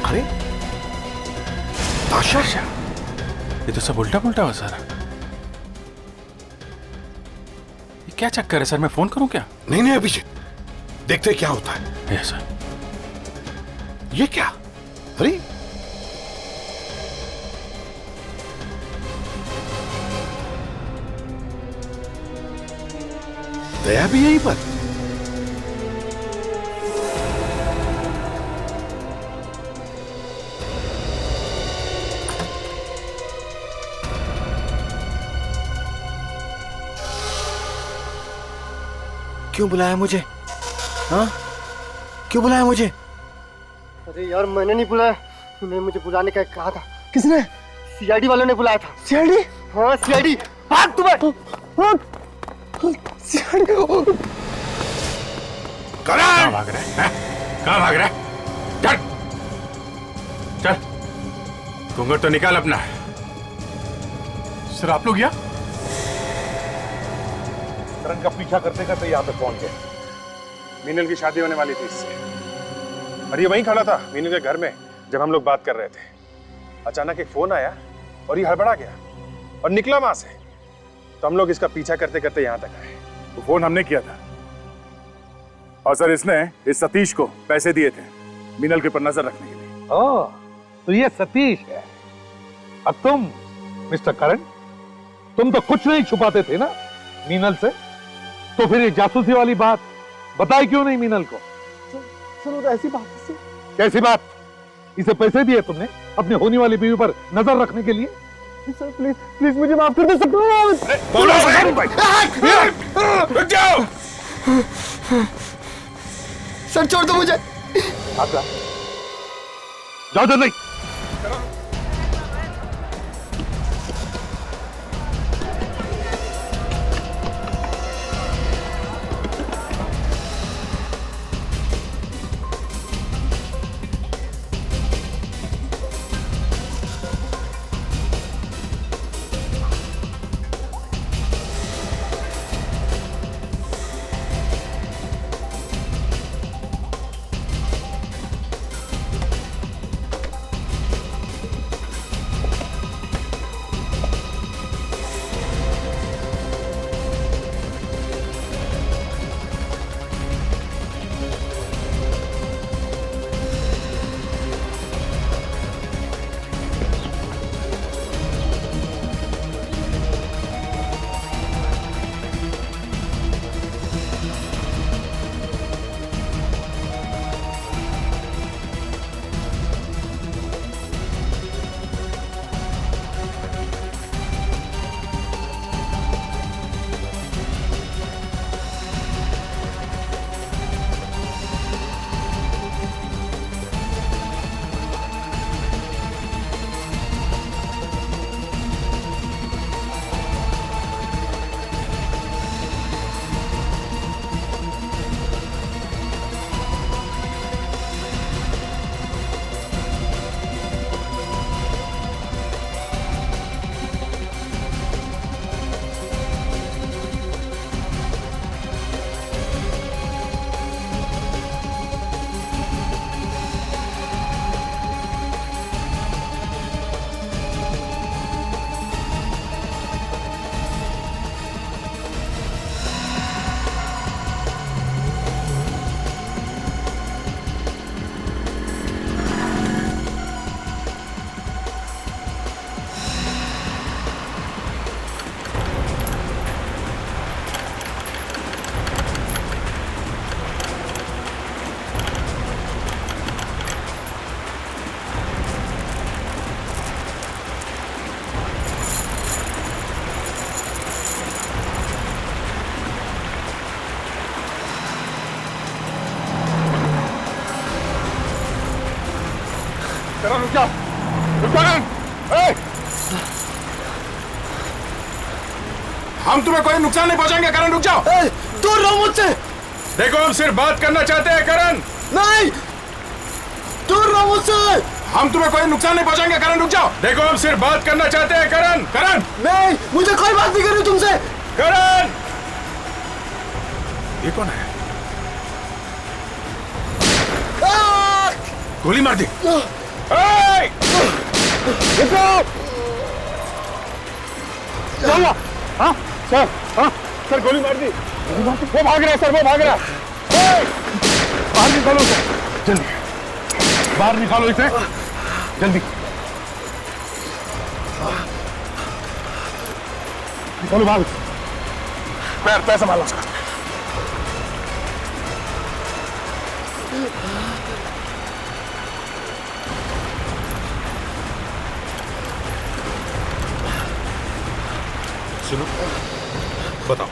अरे ताशा, ये तो सब उल्टा पुल्टा हो सर। ये क्या चक्कर है सर? मैं फोन करूं क्या? नहीं नहीं अभिजीत, देखते क्या होता है। Yes sir. ये क्या? अरे दया भी यहीं पर। क्यों बुलाया मुझे? हाँ, क्यों बुलाया मुझे? अरे यार, मैंने नहीं बुलाया, तूने मुझे बुलाने का कहा था। किसने? सीआईडी वालों ने बुलाया था। सीआईडी? हाँ सीआईडी। भाग तुम्हें। सीआईडी। कहाँ भाग रहा है? कहाँ भाग रहा है? चल चल, घूंघट तो निकाल अपना। सर आप लोग यहाँ? करण का पीछा करते करते यहाँ पे पहुंच गए। मीनल की शादी होने वाली थी इससे, और ये वहीं खड़ा था मीनल के घर में जब हम लोग बात कर रहे थे। अचानक एक फोन आया और ये हड़बड़ा गया और निकला वहां से। तो हम लोग इसका पीछा करते करते यहाँ तक आए। वो फोन हमने किया था, और सर इसने इस सतीश को पैसे दिए थे मीनल के ऊपर नजर रखने के लिए। ओह, तो ये सतीश है। अब तुम मिस्टर करण, तुम तो कुछ नहीं छुपाते थे ना मीनल से, तो फिर ये जासूसी वाली बात बताई क्यों नहीं मीनल को? सर ऐसी बात है। कैसी बात? इसे पैसे दिए तुमने अपनी होने वाली बीवी पर नजर रखने के लिए? सर प्लीज प्लीज मुझे माफ कर दो सर। रुक जाओ सर, छोड़ दो मुझे। जाओ जल्दी। करण रुक जाओ, रुक जाओ करण। हम तुम्हें कोई नुकसान नहीं पहुंचाएंगे करण, रुक जाओ। दूर रहो मुझसे। देखो हम सिर्फ बात करना चाहते हैं करण। नहीं, दूर रहो मुझसे। हम तुम्हें कोई नुकसान नहीं पहुंचाएंगे करण, रुक जाओ। देखो हम सिर्फ बात करना चाहते हैं करण। करण नहीं, मुझे कोई बात नहीं करनी तुमसे। करण, ये कौन है? गोली मार दी। हाँ सर, हाँ सर गोली मार दी। वो भाग रहा है सर, वो भाग रहा है। बाहर निकालो उसे, जल्दी बाहर निकालो इसे, जल्दी निकालो बाहर। पैर संभालो उसका। सुनो, बताओ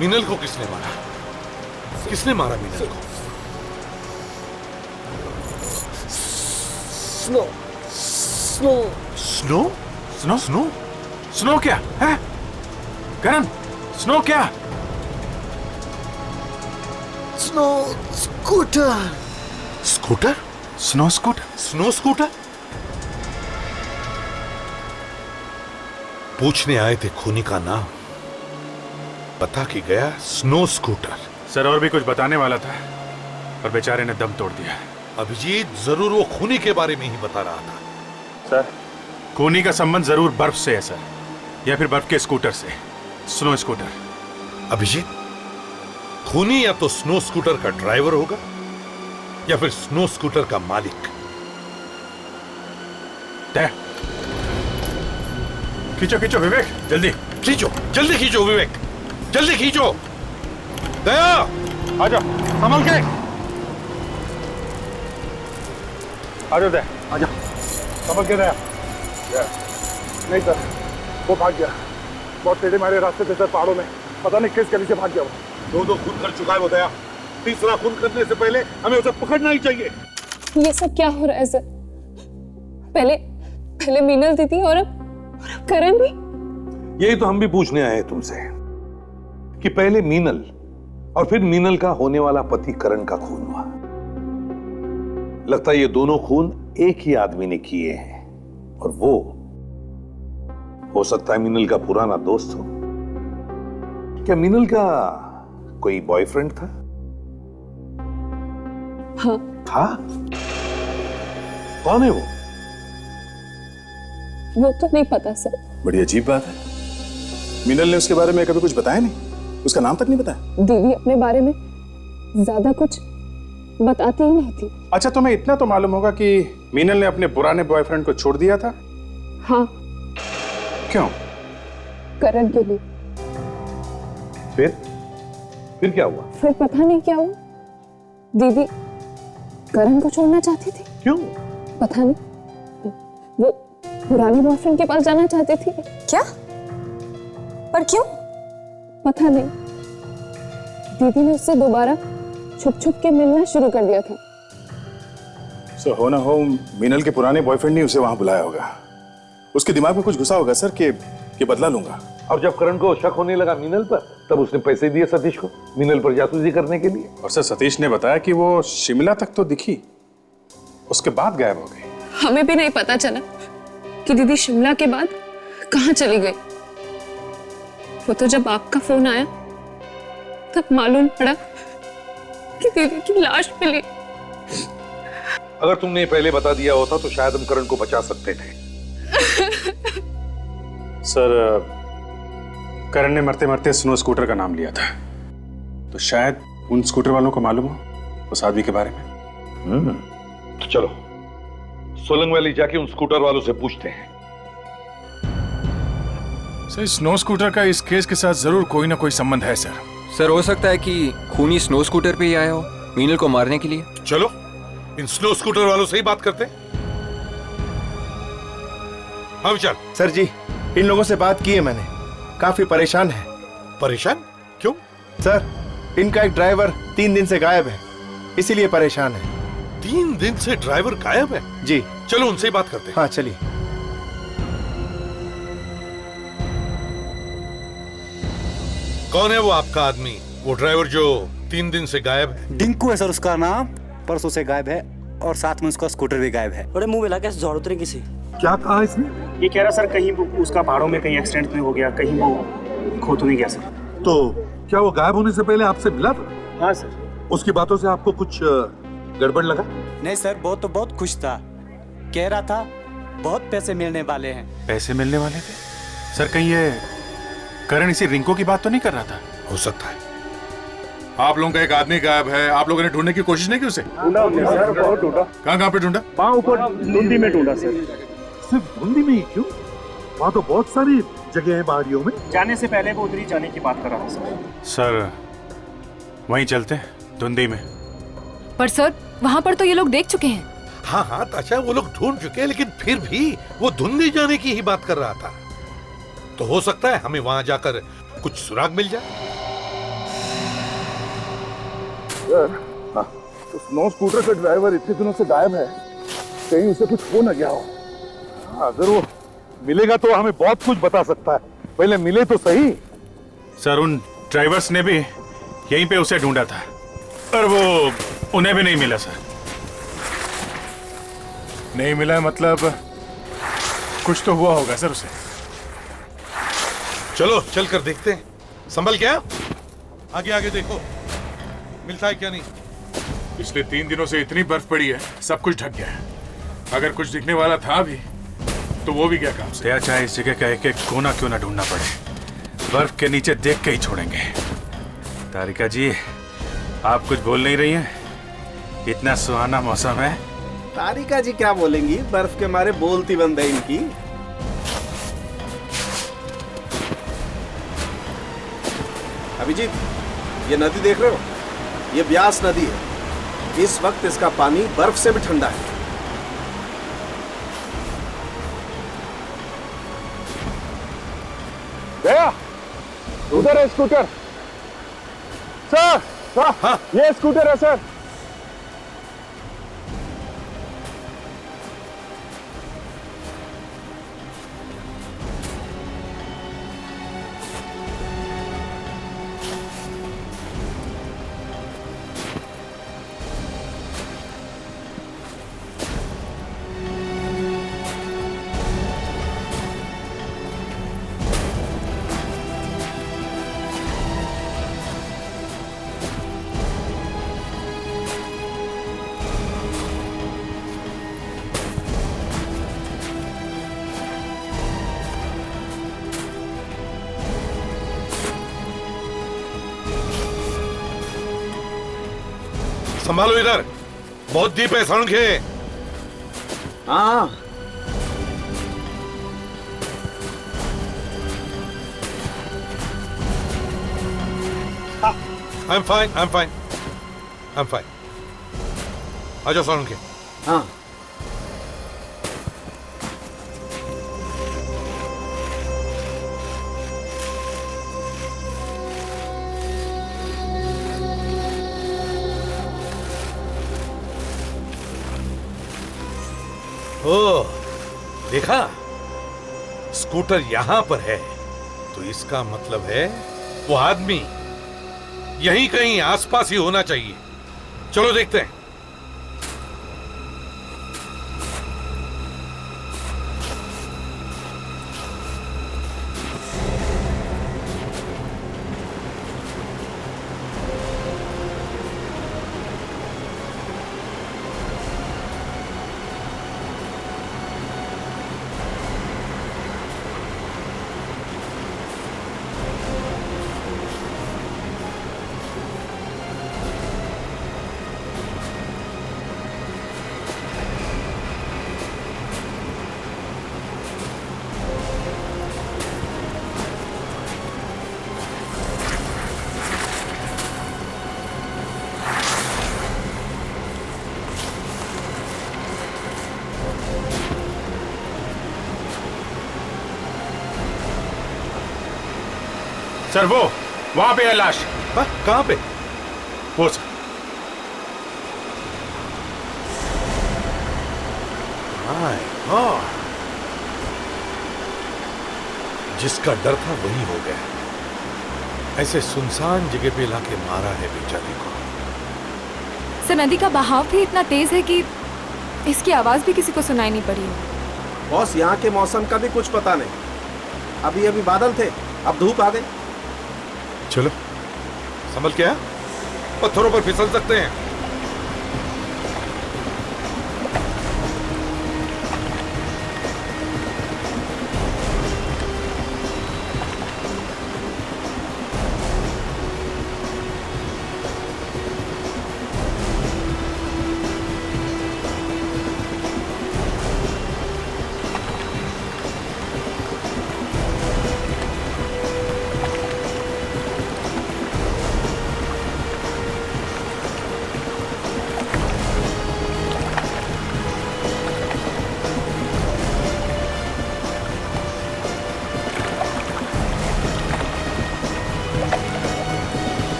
मीनल को किसने मारा? किसने मारा मीनल को? Snow snow snow snow snow snow क्या है करण? स्नो क्या? Snow scooter. Scooter? Snow scooter? Snow scooter? पूछने आए थे खूनी का नाम, बता के गया स्नो स्कूटर। सर और भी कुछ बताने वाला था पर बेचारे ने दम तोड़ दिया। अभिजीत जरूर वो खूनी के बारे में ही बता रहा था। सर खूनी का संबंध जरूर बर्फ से है सर, या फिर बर्फ के स्कूटर से, स्नो स्कूटर। अभिजीत, खूनी या तो स्नो स्कूटर का ड्राइवर होगा या फिर स्नो स्कूटर का मालिक। तय खींचो खींचो विवेक, जल्दी खींचो, जल्दी खींचो विवेक, जल्दी खींचो। दया आजा, संभल के आजा दया, आजा संभल के दया। नहीं सर, वो भाग गया। बहुत टेढ़े मारे रास्ते थे सर पहाड़ों में, पता नहीं किस गली से भाग गया वो। दो खून कर चुका है वो दया, तीसरा खून करने से पहले हमें उसे पकड़ना ही चाहिए। ये सब क्या हो रहा है सर? पहले पहले मीनल दीदी और अब करण भी। यही तो हम भी पूछने आए हैं तुमसे कि पहले मीनल और फिर मीनल का होने वाला पति करण का खून हुआ। लगता है ये दोनों खून एक ही आदमी ने किए हैं, और वो हो सकता है मीनल का पुराना दोस्त हो। क्या मीनल का कोई बॉयफ्रेंड था? हाँ। था? कौन है वो? वो तो नहीं पता सर। बड़ी अजीब बात है, मीनल ने उसके बारे में कभी कुछ बताया नहीं, उसका नाम तक नहीं बताया। दीदी अपने बारे में ज्यादा कुछ बताती ही नहीं थी। अच्छा तुम्हें इतना तो मालूम होगा कि मीनल ने अपने पुराने बॉयफ्रेंड को छोड़ दिया था? हाँ। क्यों? करण के लिए। फिर क्या हुआ? फिर पता नहीं क्या हुआ, दीदी करण को छोड़ना चाहती थी। क्यों? पता नहीं, वो पुराने बॉयफ्रेंड के पास जाना चाहती थी। क्या? पर क्यों? पता नहीं, दीदी ने उससे दोबारा छुप छुप के मिलना शुरू कर दिया था। सो हो ना हो मीनल के पुराने बॉयफ्रेंड ने उसे वहां बुलाया होगा। उसके दिमाग में कुछ घुसा होगा सर कि बदला लूंगा। और जब करण को शक होने लगा मीनल पर, तब उसने पैसे दिए सतीश को मीनल पर जासूसी करने के लिए। और सर सतीश ने बताया कि वो शिमला तक तो दिखी, उसके बाद गायब हो गई। हमें भी नहीं पता चला कि दीदी शिमला के बाद कहाँ चली गई। वो तो जब आपका फोन आया तब मालूम पड़ा कि दीदी की लाश मिली। अगर तुमने पहले बता दिया होता तो शायद हम करण को बचा सकते थे। सर करण ने मरते मरते स्नो स्कूटर का नाम लिया था, तो शायद उन स्कूटर वालों को मालूम हो उस आदमी के बारे में। तो चलो सोलंग वैली जाके उन स्कूटर वालों से पूछते हैं। सर स्नो स्कूटर का इस केस के साथ जरूर कोई ना कोई संबंध है सर। सर हो सकता है कि खूनी स्नो स्कूटर पे ही आया हो मीनल को मारने के लिए। चलो इन स्नो स्कूटर वालों से ही बात करते हैं। हाँ विशाल। सर जी इन लोगों से बात की है मैंने, काफी परेशान है। परेशान क्यों? सर इनका एक ड्राइवर 3 दिन से गायब है, इसीलिए परेशान है। 3 दिन से ड्राइवर गायब है। जी चलो उनसे ही बात करते हैं। हाँ चलिए। कौन है वो आपका आदमी, वो ड्राइवर जो 3 दिन से गायब है? डिंकू है सर उसका नाम, परसों से गायब है और साथ में उसका स्कूटर भी गायब है। बड़े मुंह मिला के जोड़ उतरे किसी। क्या कहा इसने? ये कह रहा सर कहीं उसका पहाड़ों में कहीं एक्सीडेंट में हो गया, कहीं वो खो तो नहीं गया सर। तो क्या वो गायब होने से पहले आपसे मिला था? हाँ सर। उसकी बातों से आपको कुछ गड़बड़ लगा? नहीं सर, वो तो बहुत खुश था, कह रहा था बहुत पैसे मिलने वाले हैं। पैसे मिलने वाले थे? सर कहीं ये करण इसी रिंको की बात तो नहीं कर रहा था? हो सकता है। आप लोगों का एक आदमी गायब है, आप लोगों ने ढूंढने की कोशिश नहीं की उसे? ढूंढा हमने सर, बहुत ढूंढा। कहाँ पे ढूंढा? वहाँ ऊपर धुंधी में ढूंढा सर। सिर्फ धुंधी में ही क्यों? वहाँ तो बहुत सारी जगह है पहाड़ियों में। जाने से पहले वो उधर ही जाने की बात कर रहा था सर। सर वहीं चलते हैं, धुंधी में। पर सर वहाँ पर तो ये लोग देख चुके हैं। हाँ हाँ ताशा, वो लोग ढूंढ चुके हैं, लेकिन फिर भी वो धुंधी जाने की ही बात कर रहा था। तो हो सकता है हमें वहां जाकर कुछ सुराग मिल जाए। तो स्नो स्कूटर का ड्राइवर इतने दिनों से गायब है, कहीं उसे कुछ हो न गया हो। अगर वो मिलेगा तो हमें बहुत कुछ बता सकता है, पहले मिले तो सही। सर उन ड्राइवर्स ने भी यहीं पे उसे ढूंढा था, पर वो उन्हें भी नहीं मिला सर। नहीं मिला मतलब कुछ तो हुआ होगा सर उसे। चलो चल कर देखते हैं। संभल क्या, आगे आगे देखो मिलता है क्या नहीं। पिछले 3 दिनों से इतनी बर्फ पड़ी है, सब कुछ ढक गया है। अगर कुछ दिखने वाला था भी तो वो भी क्या काम से। या चाहे इस जगह का एक एक कोना क्यों ना ढूंढना पड़े, बर्फ के नीचे देख के ही छोड़ेंगे। तारिका जी आप कुछ बोल नहीं रही हैं? इतना सुहाना मौसम है। तारिका जी क्या बोलेंगी, बर्फ के मारे बोलती बंद है इनकी। अभिजीत, ये नदी देख रहे हो, ये ब्यास नदी है। इस वक्त इसका पानी बर्फ से भी ठंडा है। गया उधर है स्कूटर सर। हाँ, ये स्कूटर है सर। संभालो इधर, बहुत डीप है सड़के। हाँ I'm fine, I'm fine, I'm fine. आ जाओ सड़के। हाँ ओह, देखा स्कूटर यहां पर है, तो इसका मतलब है वो आदमी यहीं कहीं आसपास ही होना चाहिए। चलो देखते हैं। सर वो वहां पे है लाश। कहां पे? वो सर। माय गॉड, जिसका डर था वही हो गया। ऐसे सुनसान जगह पे लाके मारा है बेचारे को। सर नदी का बहाव भी इतना तेज है कि इसकी आवाज भी किसी को सुनाई नहीं पड़ी। बॉस, यहाँ के मौसम का भी कुछ पता नहीं। अभी अभी बादल थे, अब धूप आ गई। चलो संभल के, पत्थरों पर फिसल सकते हैं।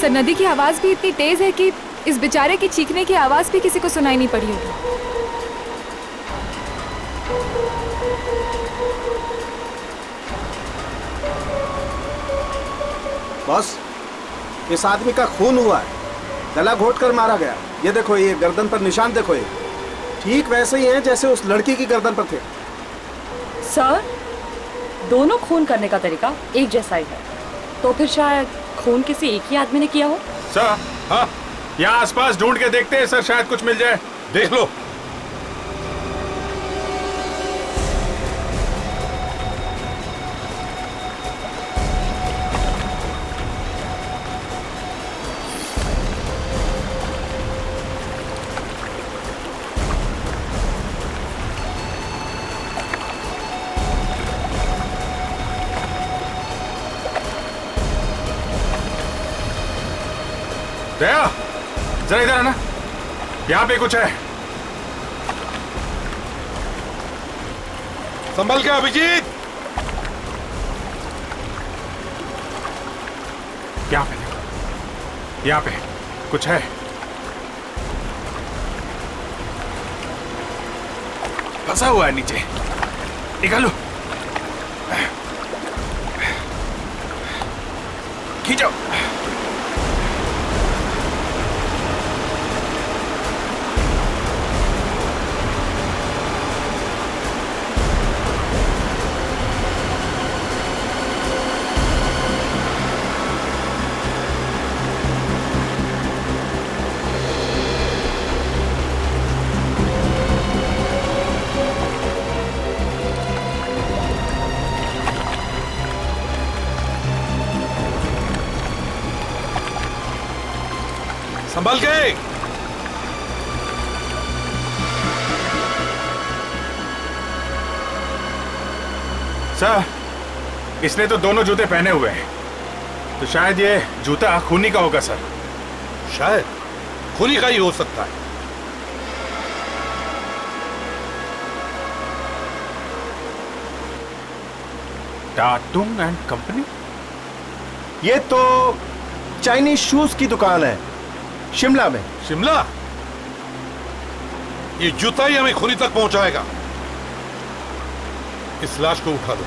सर नदी की आवाज भी इतनी तेज है कि इस बेचारे की चीखने की आवाज भी किसी को सुनाई नहीं पड़ी होगी। बॉस, इस आदमी का खून हुआ है, गला घोट कर मारा गया। ये देखो, ये गर्दन पर निशान देखो, ये ठीक वैसे ही हैं जैसे उस लड़की की गर्दन पर थे। सर, दोनों खून करने का तरीका एक जैसा ही है, तो फिर शायद खून किसी एक ही आदमी ने किया हो। सर, हाँ, यहाँ आसपास ढूंढ के देखते हैं सर, शायद कुछ मिल जाए। देख लो। दया, जरा इधर आना, यहाँ पे कुछ है। संभल के अभिजीत। यहाँ पे, यहाँ पे कुछ है। फंसा हुआ है नीचे, निकालो, खींचो। संभल के। सर, इसने तो दोनों जूते पहने हुए हैं, तो शायद ये जूता खूनी का होगा सर। शायद खूनी का ही हो सकता है। टाटुंग एंड कंपनी? ये तो चाइनीज शूज की दुकान है, शिमला में। शिमला? ये जूता ही हमें खूनी तक पहुंचाएगा। इस लाश को उठा दो।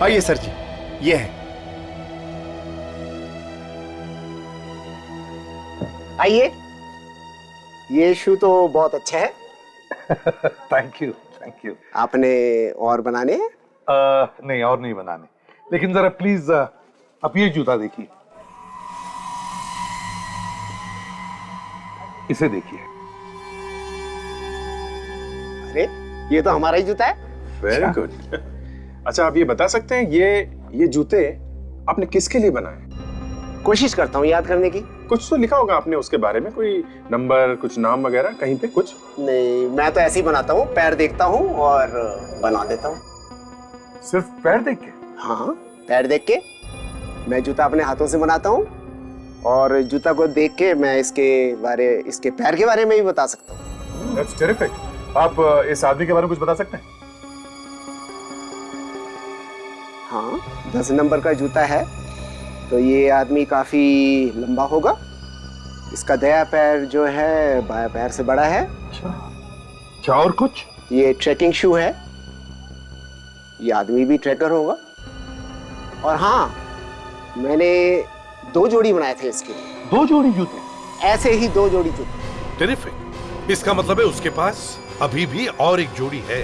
आइए सर जी, ये है। आइए, ये शू तो बहुत अच्छा है। Thank you, thank you. आपने और बनाने? नहीं, और नहीं बनाने, लेकिन जरा प्लीज आप ये जूता देखिए, इसे देखिए। अरे, ये तो हमारा ही जूता है। Very good. अच्छा, आप ये बता सकते हैं ये जूते आपने किसके लिए बनाए? कोशिश करता हूँ याद करने की। कुछ तो लिखा होगा आपने उसके बारे में, कोई नंबर, कुछ नाम वगैरह कहीं पे कुछ? नहीं, मैं तो ऐसे ही बनाता हूँ, पैर देखता हूँ और बना देता हूँ। सिर्फ पैर देख के? हाँ, पैर देख के मैं जूता अपने हाथों से बनाता हूँ और जूता को देख के मैं इसके पैर के बारे में भी बता सकता हूँ। That's terrific. आप इस आदमी के बारे में कुछ बता सकते हैं? हाँ, 10 नंबर का जूता है तो ये आदमी काफी लंबा होगा। इसका दायां पैर जो है बायां पैर से बड़ा है। अच्छा, और कुछ? ये ट्रैकिंग शू है। ये आदमी भी ट्रैकर होगा। और हाँ, मैंने 2 जोड़ी बनाए थे इसके लिए। 2 जोड़ी जूते? ऐसे ही 2 जोड़ी जूते। टेरिफिक। इसका मतलब है उसके पास अभी भी और एक जोड़ी है।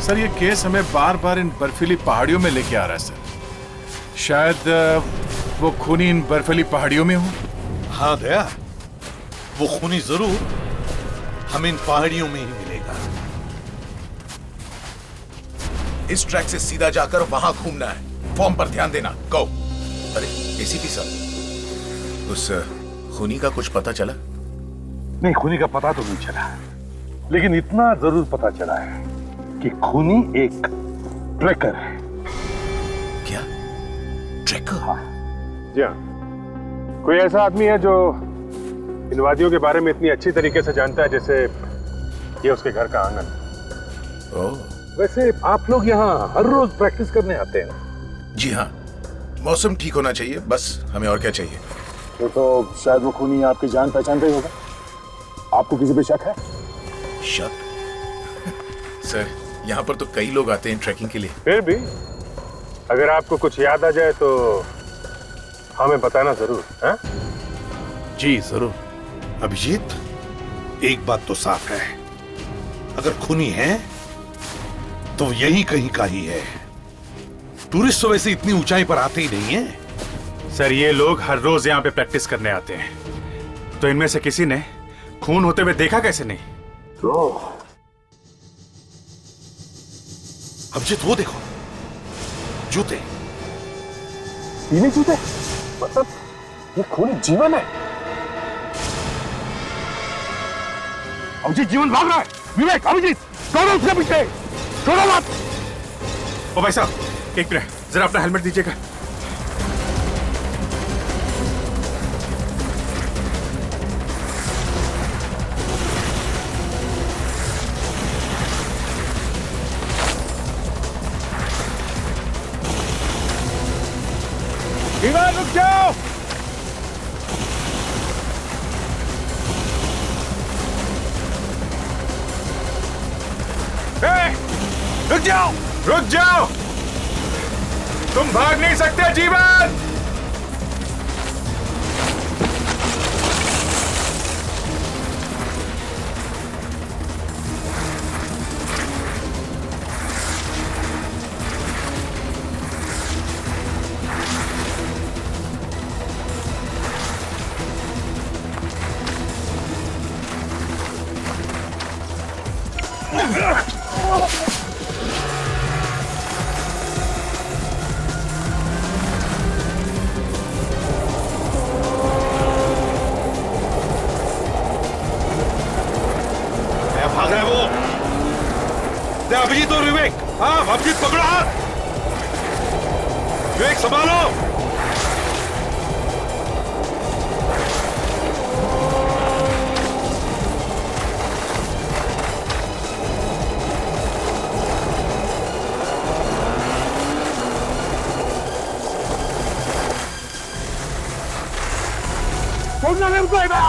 सर ये केस हमें बार बार इन बर्फीली पहाड़ियों में लेके आ रहा है सर। शायद वो खूनी इन बर्फीली पहाड़ियों में हो। हाँ दया, वो खूनी जरूर हमें इन पहाड़ियों में ही मिलेगा। इस ट्रैक से सीधा जाकर वहां घूमना है। फॉर्म पर ध्यान देना। गो। अरे एसीपी साहब, उस खूनी का कुछ पता चला? नहीं, खूनी का पता तो नहीं चला, लेकिन इतना जरूर पता चला है कि खूनी एक ट्रैकर है। क्या? ट्रैकर? हाँ जी हाँ। कोई ऐसा आदमी है जो इन वादियों के बारे में इतनी अच्छी तरीके से जानता है जैसे ये उसके घर का आंगन। वैसे आप लोग यहाँ हर रोज प्रैक्टिस करने आते हैं? जी हाँ, मौसम ठीक होना चाहिए, बस हमें और क्या चाहिए। तो शायद वो खूनी आपकी जान पहचान का ही होगा। आपको किसी पे शक है? शक? सर, यहाँ पर तो कई लोग आते हैं ट्रैकिंग के लिए। फिर भी अगर आपको कुछ याद आ जाए तो हमें बताना जरूर है? जी जरूर। अभिजीत, एक बात तो साफ है, अगर खूनी है तो यही कहीं का ही है। टूरिस्ट तो वैसे इतनी ऊंचाई पर आते ही नहीं है। सर ये लोग हर रोज यहाँ पे प्रैक्टिस करने आते हैं, तो इनमें से किसी ने खून होते हुए देखा कैसे नहीं? तो अभिजीत वो देखो, जूते। पीले जूते? मतलब ये खूनी जीवन है। अभिजीत जीवन भाग रहा है। विवेक, अभिजीत दौड़ो उसके पीछे, छोड़ो मत। ओ भाई साहब, एक मिनट, जरा अपना हेलमेट दीजिएगा। रुक जाओ। रुक जाओ, रुक जाओ, तुम भाग नहीं सकते जीवन। भाग रहा है वो। अभिजीत और विवेक, हाँ अभिजीत पकड़ो हाथ, विवेक संभालो। छोड़ना नहीं उठाएगा।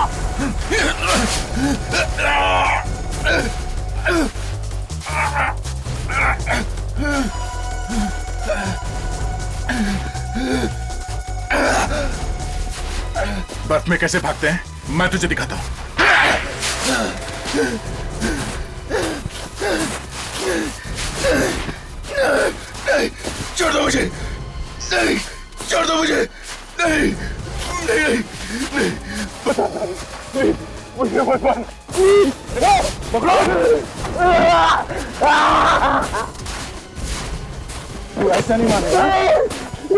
बर्फ में कैसे भागते हैं मैं तुझे दिखाता हूं। नहीं, छोड़ दो मुझे। नहीं, छोड़ दो मुझे। नहीं, नहीं, नहीं, नहीं, मुझे मत मार। पकड़ो। तू ऐसा नहीं मानेगा।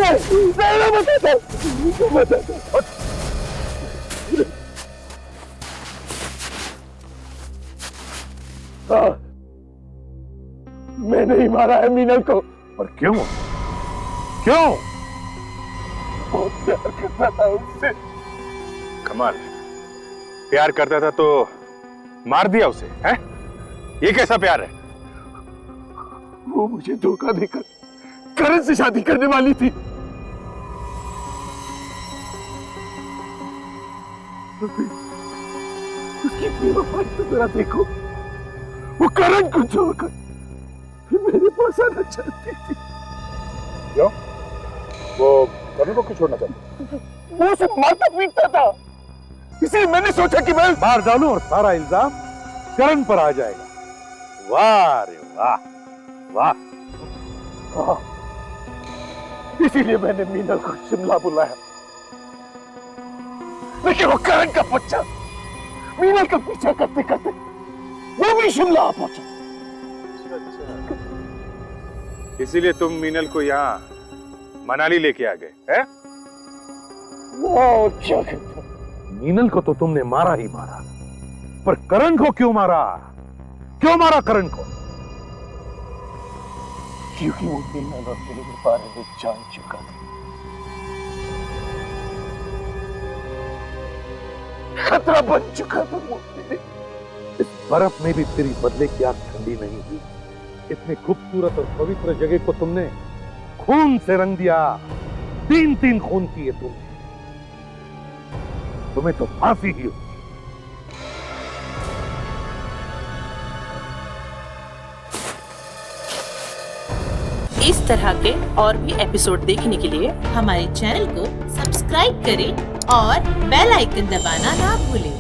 मैंने ही मारा है मीनल को। पर क्यों? क्यों? बहुत प्यार करता था उससे। कमाल है, प्यार करता था तो मार दिया उसे, हैं? ये कैसा प्यार है? वो मुझे धोखा देकर करण से शादी करने वाली थी। उसकी बेवफाई तो जरा देखो, वो करण को छोड़कर मेरे पास आना चाहती थी। क्यों? वो करण को क्यों छोड़ना चाहती? वो उसे मारता पीटता था, इसलिए मैंने सोचा कि मैं मार डालूं और सारा इल्जाम करण पर आ जाएगा। वाह रे वाह, वाह। इसीलिए मैंने मीनल को शिमला बुलाया, लेकिन वो करण का बच्चा मीनल का पीछा करते करते वो भी शिमला आ पहुंचा। इसीलिए तुम मीनल को यहाँ मनाली लेके आ गए, हैं? वो क्या कहता? मीनल को तो तुमने मारा ही मारा, पर करण को क्यों मारा? क्यों मारा करण को? क्योंकि वो मीनल और मेरे बारे में जान चुका था। खतरा बन चुका था वो मेरे। इस बर्फ में भी तेरी बदले की आग ठंडी नहीं हुई। इतनी खूबसूरत और पवित्र जगह को तुमने खून से रंग दिया। 3-3 खून किए तुमने। तुम्हें तो फांसी ही हो। इस तरह के और भी एपिसोड देखने के लिए हमारे चैनल को सब्सक्राइब करें और बेल आइकन दबाना ना भूलें।